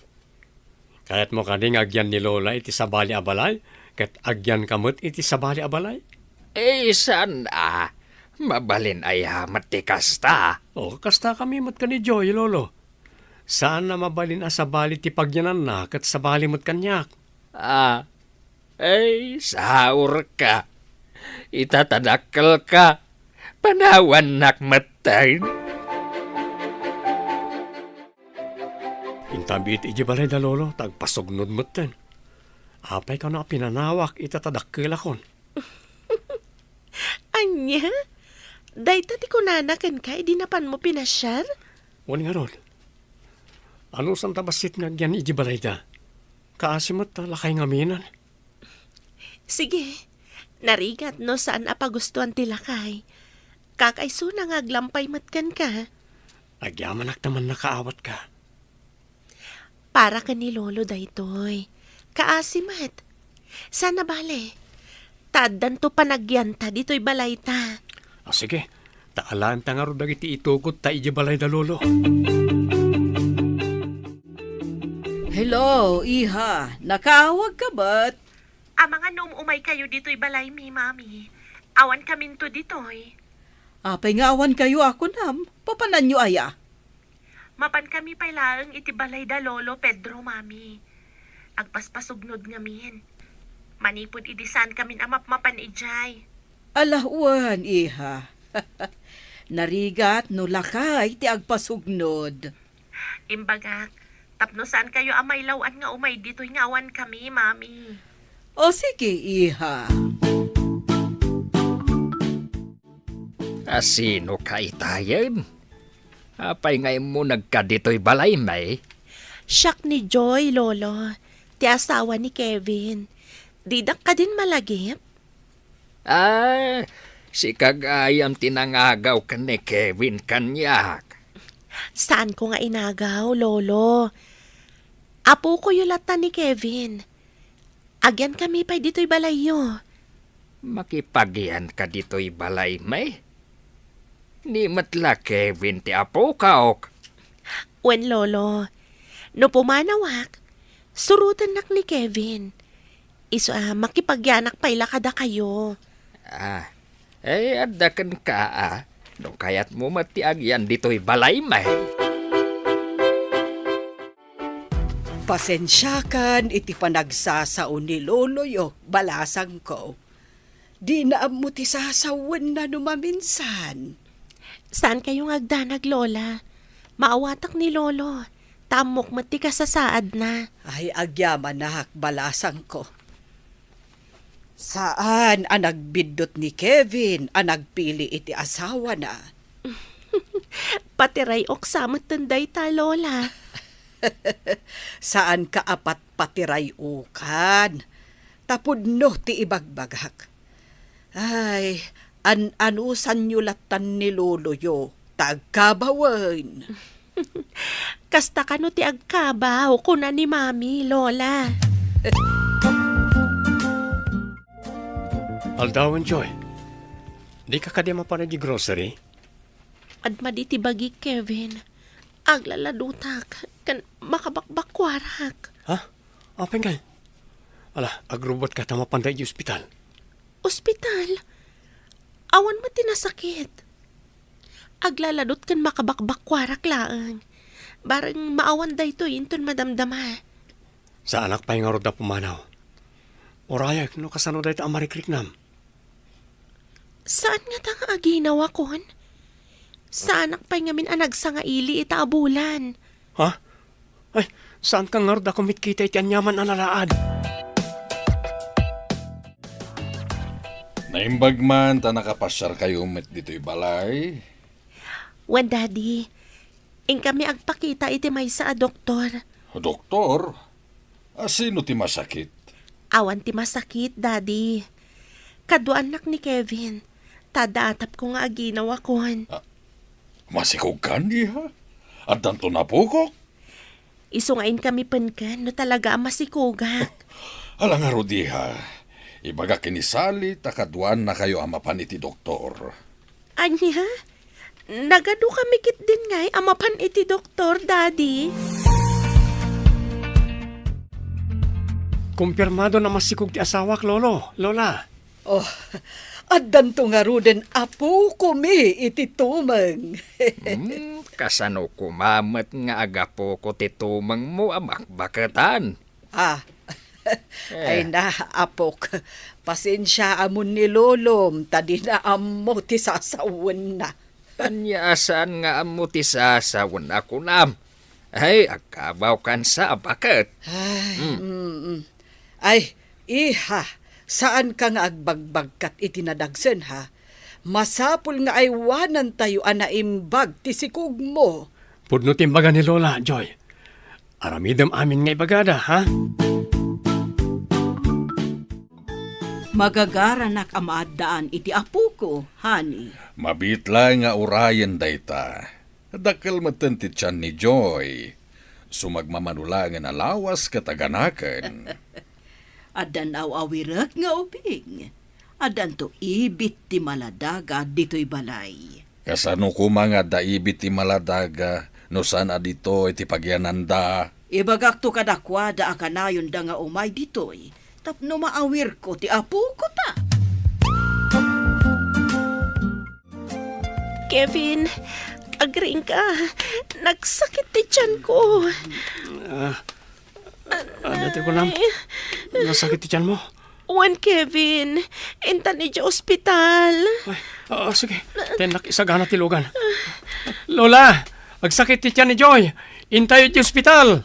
Kaya't mo kading agyan ni Lola iti sabali abalay, kat agyan kamot iti sabali abalay? Saan mabalin ay hamat ti kasta. Kasta kami mat ka ni Joy, Lolo. Saan na mabalin sabali ti pagyanan na, kat sabali mat kanyak? Saur ka. Itatadakkel ka. Panawan nakmatay. Intabit iji balay da, Lolo, tagpasugnod matan. Apay ka na pinanawak, itatadakkel akon. Anya? Dayta ti kunanakan ka, di napan mo pinasyar? Wani nga ron. Ano sang tabasit nga gyan iji balay da? Kaasimat lakay nga minan. Sige, narigat no saan apagustuhan ti lakay. Kakaiso na nga aglampay matkan ka. Agyaman naman nakaawat ka. Para ka ni Lolo daytoy. Kaasimat. Sana bale. Taddan to panagyanta dito'y balay ta. Sige, taalaan ta nga ro dagiti itukot ta iji balay da, Lolo. Hello, iha. Nakaawag ka ba't? Mga nung umay kayo dito'y balay mi, mami. Awan kamin to dito'y. Apay nga awan kayo ako nam. Papanan nyo aya. Mapan kami pailaang iti balay da Lolo Pedro, mami. Agpaspasugnod ngamin. Manipod idisan kamin amap-mapan ijay. Alahuan, iha. Narigat no lakay ti agpasugnod. Imbagak, tapno saan kayo amay lawan nga umay dito'y ngawan kami, mami. O sige, iha. Sino ka itayen? Apay ngay mo nagkadito'y balay may? Siyak ni Joy, Lolo. Ti asawa ni Kevin. Didak ka din malagip? Si kagayam tinangagaw ka ni Kevin kanyak. Saan ko nga inagaw, Lolo? Apo ko yulatan ni Kevin. Agyan kami pa dito'y balayo. Makipagyan ka dito'y balay, may? Ni matla Kevin ti apo kaok. Wen, Lolo, no pumanawak, surutan nak ni Kevin. Iso makipagyanak pa'y lakada kayo. Adakan ka no kayat mo matiagyan dito'y balay, may? Pasensyakan iti panagsasaon ni Lolo yo, balasang ko. Di na mo ti sasawan na numaminsan. Saan kayong agdanag, Lola? Maawatak ni Lolo. Tamok mati ka sa saad na. Ay, agyaman na balasang ko. Saan ang nagbidot ni Kevin ang nagpili iti asawa na? Patiray oksamot tanday ta, Lola. Saan ka apat patiray ukan? Tapod no ti ibagbagak. Ay, anusan nyo latan ni Lolo yo, tagkabawan. Kasta ka no ti agkabaw kuna ni Mami, Lola. Aldawan, Joy. Di ka kadi mapanag di grocery? Adma di ti bagi, Kevin. Aglaladutak, kan makabakbakwarak. Ha? Apeng ka? Ala, agrobot ka tamapanday di ospital. Ospital? Awan mo tinasakit. Aglaladot kan makabakbakwarak laang. Barang maawan day to inton madamdama. Sa anak pa yung aroda pumanaw. Oraya, no kasano day ta amarikrik-nam. Saan nga ta nga aginawa kon? Sa anak pa nga min anag sa nga ili itaabulan. Ha? Ay, saan kang aroda kumitkita iti anyaman analaad? Naimbag man ta nakapasyar kayo met dito'y balay. Wen, Daddy, ing kami agpakita iti may sa doktor. Doktor, sino ti masakit? Awan ti masakit, Daddy. Kaduan nak ni Kevin. Tadaatap ko nga aginawa kon. Masikog kan diha? At danto na pukok? Isungain kami penken no talaga masikugak. Alang aro diha, ibaga kinisali takaduan na kayo amapan iti doktor. Anya? Nagado kami kit din ngay amapan iti doktor, Daddy. Kumpirmado na masikog ti asawak, Lolo, Lola. Oh, at danto nga ruden apo kumi iti tumang. Kasano kumamat nga agapo ko ti tumang mo amakbakatan. Ay na, apok. Pasensya amon ni Lolom, tadi na amo ti sasawan na. Anyasaan nga amo ti sasawan ako nam. Ay, agkabaw kan sa abakat. Ay, iha, saan ka nga agbagbagkat itinadagsen ha? Masapul nga ay wanan tayo anaimbag ti sikug mo. Pudno timbaga ni Lola, Joy. Aramidam amin nga ibagada, ha? Magagaranak amaddaan iti apo ko, honey. Mabitla nga urayan dayta. Dakal matenti tiyan ni Joy. Sumagmamanulangan alawas kataganakan. Adan awirak nga uping. Adan to ibit ti maladaga dito'y balay. Kasano ko mga daibit ti maladaga no saan adito iti pagyananda. Ibagak to kadakwada akanayon da nga umay dito'y. Tapno maawir ko ti apo ko ta. Kevin, agring ka. Nagsakit ti tiyan ko. Dati ko lang. Nasakit ti tiyan mo. Wan, Kevin. Intan ni Diyo ospital. Ay, sige. Tenak isagana tilugan. Lola, agsakit ti tiyan ni Joy. Intayo ti ospital.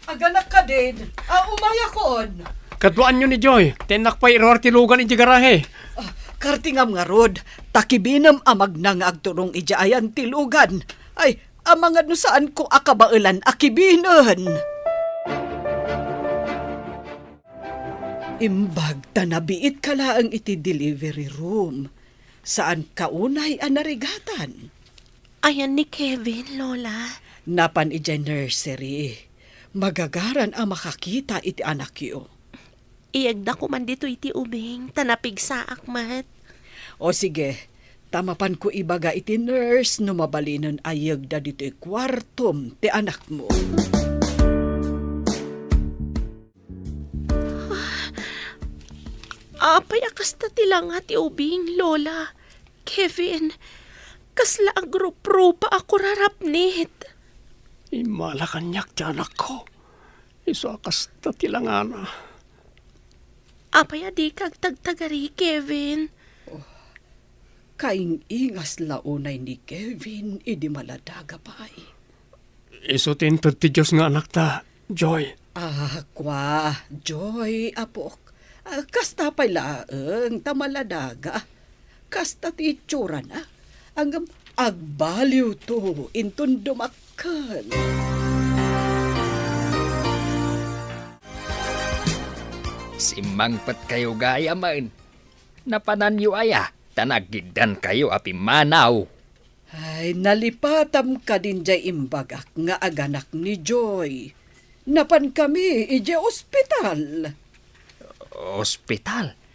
Aganak ka din. Umayakon. Kaduan nyo ni Joy. Tenak pa iror tilugan iti garahe. Kartingam nga rod, takibinam amag na nga agturong ijaayan tilugan. Ay, amang ano saan ko akabailan akibinan. Imbag tanabiit ka laang iti delivery room. Saan kaunay anarigatan? Ayan ni Kevin, Lola. Napan ijay nursery. Magagaran ang makakita iti anak yo. Iyagda ko man dito iti ubing, tanapig sa akmat. O sige, tamapan ko ibaga iti nurse no mabalinon ayagda dito kwartom ti anak mo. Apay akasta tilang ti ubing, Lola. Kevin, kasla ang grupo pa ako rarapnit. Imalakanyak ti anak ko. Iso akas tatilangana. Apay adi kag tagtagari, Kevin. Kaing ingas launay ni Kevin, idi maladaga pa ay. Iso tintod ti Diyos nga anak ta, Joy. Kwa, Joy, apok. Kasta pa'y laeng, tamaladaga. Kasta ti itsura na. Ang agbaliw to, intun dumakal. Simangpat kayo gaya man. Napananyo aya, tanagidan kayo api manaw. Ay, nalipatam ka din jay imbagak nga aganak ni Joy. Napan kami, ije ospital. Ospital?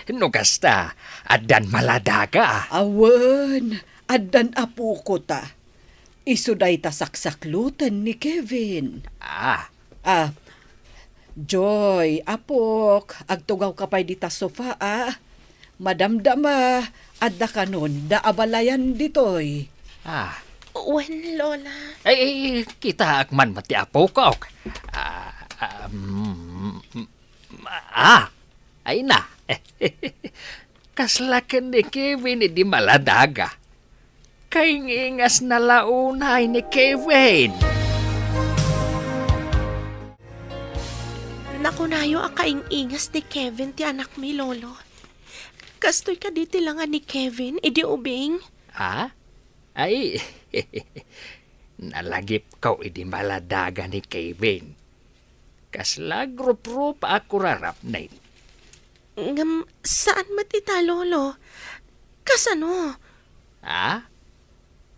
No kasta, adan maladaga. Awan, adan apo ko ta. Isuday ta saksaklutan ni Kevin. Joy, apok, agtugaw ka pa'y dita sofa, Madamdama, adda ka nun, daabalayan ditoy. Wen, Lola. Ay, kita akman mati apo ko. Ay na. Kaslakan ni Kevin di maladaga. Kaingingas na launay ni Kevin. Nakunayo akaing ingas ni Kevin ti anak mi, Lolo. Kastoy ka di tilangan ni Kevin, idi ubing. Ay, nalagip ko idi maladaga ni Kevin. Kasla grup-grup ako rarap na ito. Ngam, saan matita, Lolo? Kasano?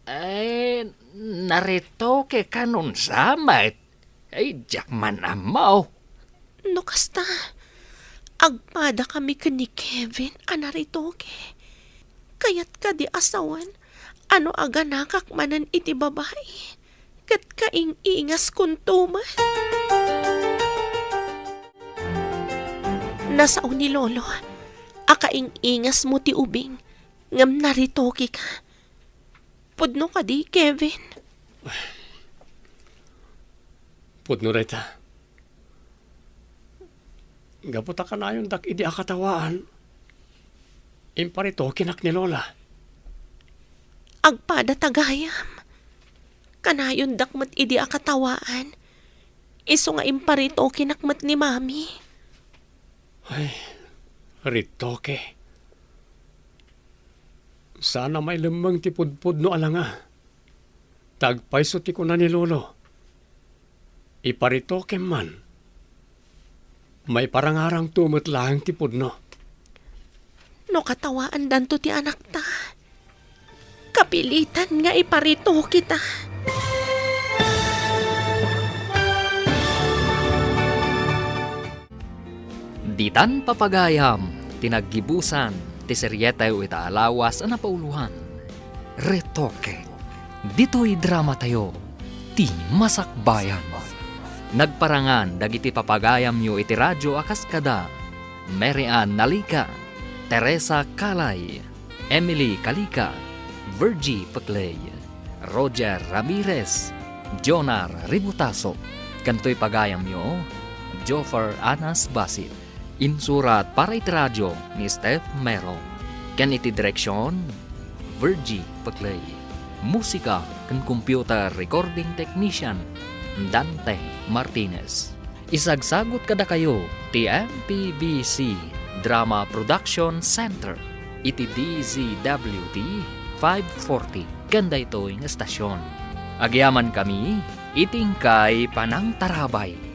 Ay, narito ke kanon samat. Ay, jakman amaw. No kasta, agpada kami ka ni Kevin, anarito ke. Kayat ka di asawan, ano aga nakakmanan iti babae. Kat kaing ingas kuntuman. Nasao ni Lolo, akaing ingas mo ti ubing, ngam naritoki ka. Pudno ka di, Kevin. Pudno reta. Gaputa ka na yung dak idi akatawaan. Imparito kinak ni Lola. Agpada tagayam. Kanayon dakmat idi akatawaan. Iso nga imparito kinakmat ni Mami. Ay, ritoke. Sana may lemang ti pudpud no alanga. Tagpaiso ti ko na ni Lolo. Iparitoke man. May parangarang tumot lang ti pudno. No katawaan danto ti anak ta. Kapilitan nga iparito kita. Ditan papagayam, tinaggibusan, ti seryetay o itaalawas ang napauluhan. Retoke, dito'y drama tayo, ti masakbayan. Nagparangan, dagiti papagayam yo iti radyo akaskada, Mary Ann Nalika, Teresa Kalay, Emily Kalika, Virgie Paclay, Roger Ramirez, Jonar Ributaso, kanto'y pagayam yo, Joffer Anas Basit. Insurat para iti radyo ni Steph Mero. Kan iti direksyon, Virgie Paclay. Musika kan computer recording technician, Dante Martinez. Isagsagot kada kayo, ti MPBC Drama Production Center. Iti DZWT 540. Ganda ito yung estasyon. Agyaman kami, iting kay Panang Tarabay.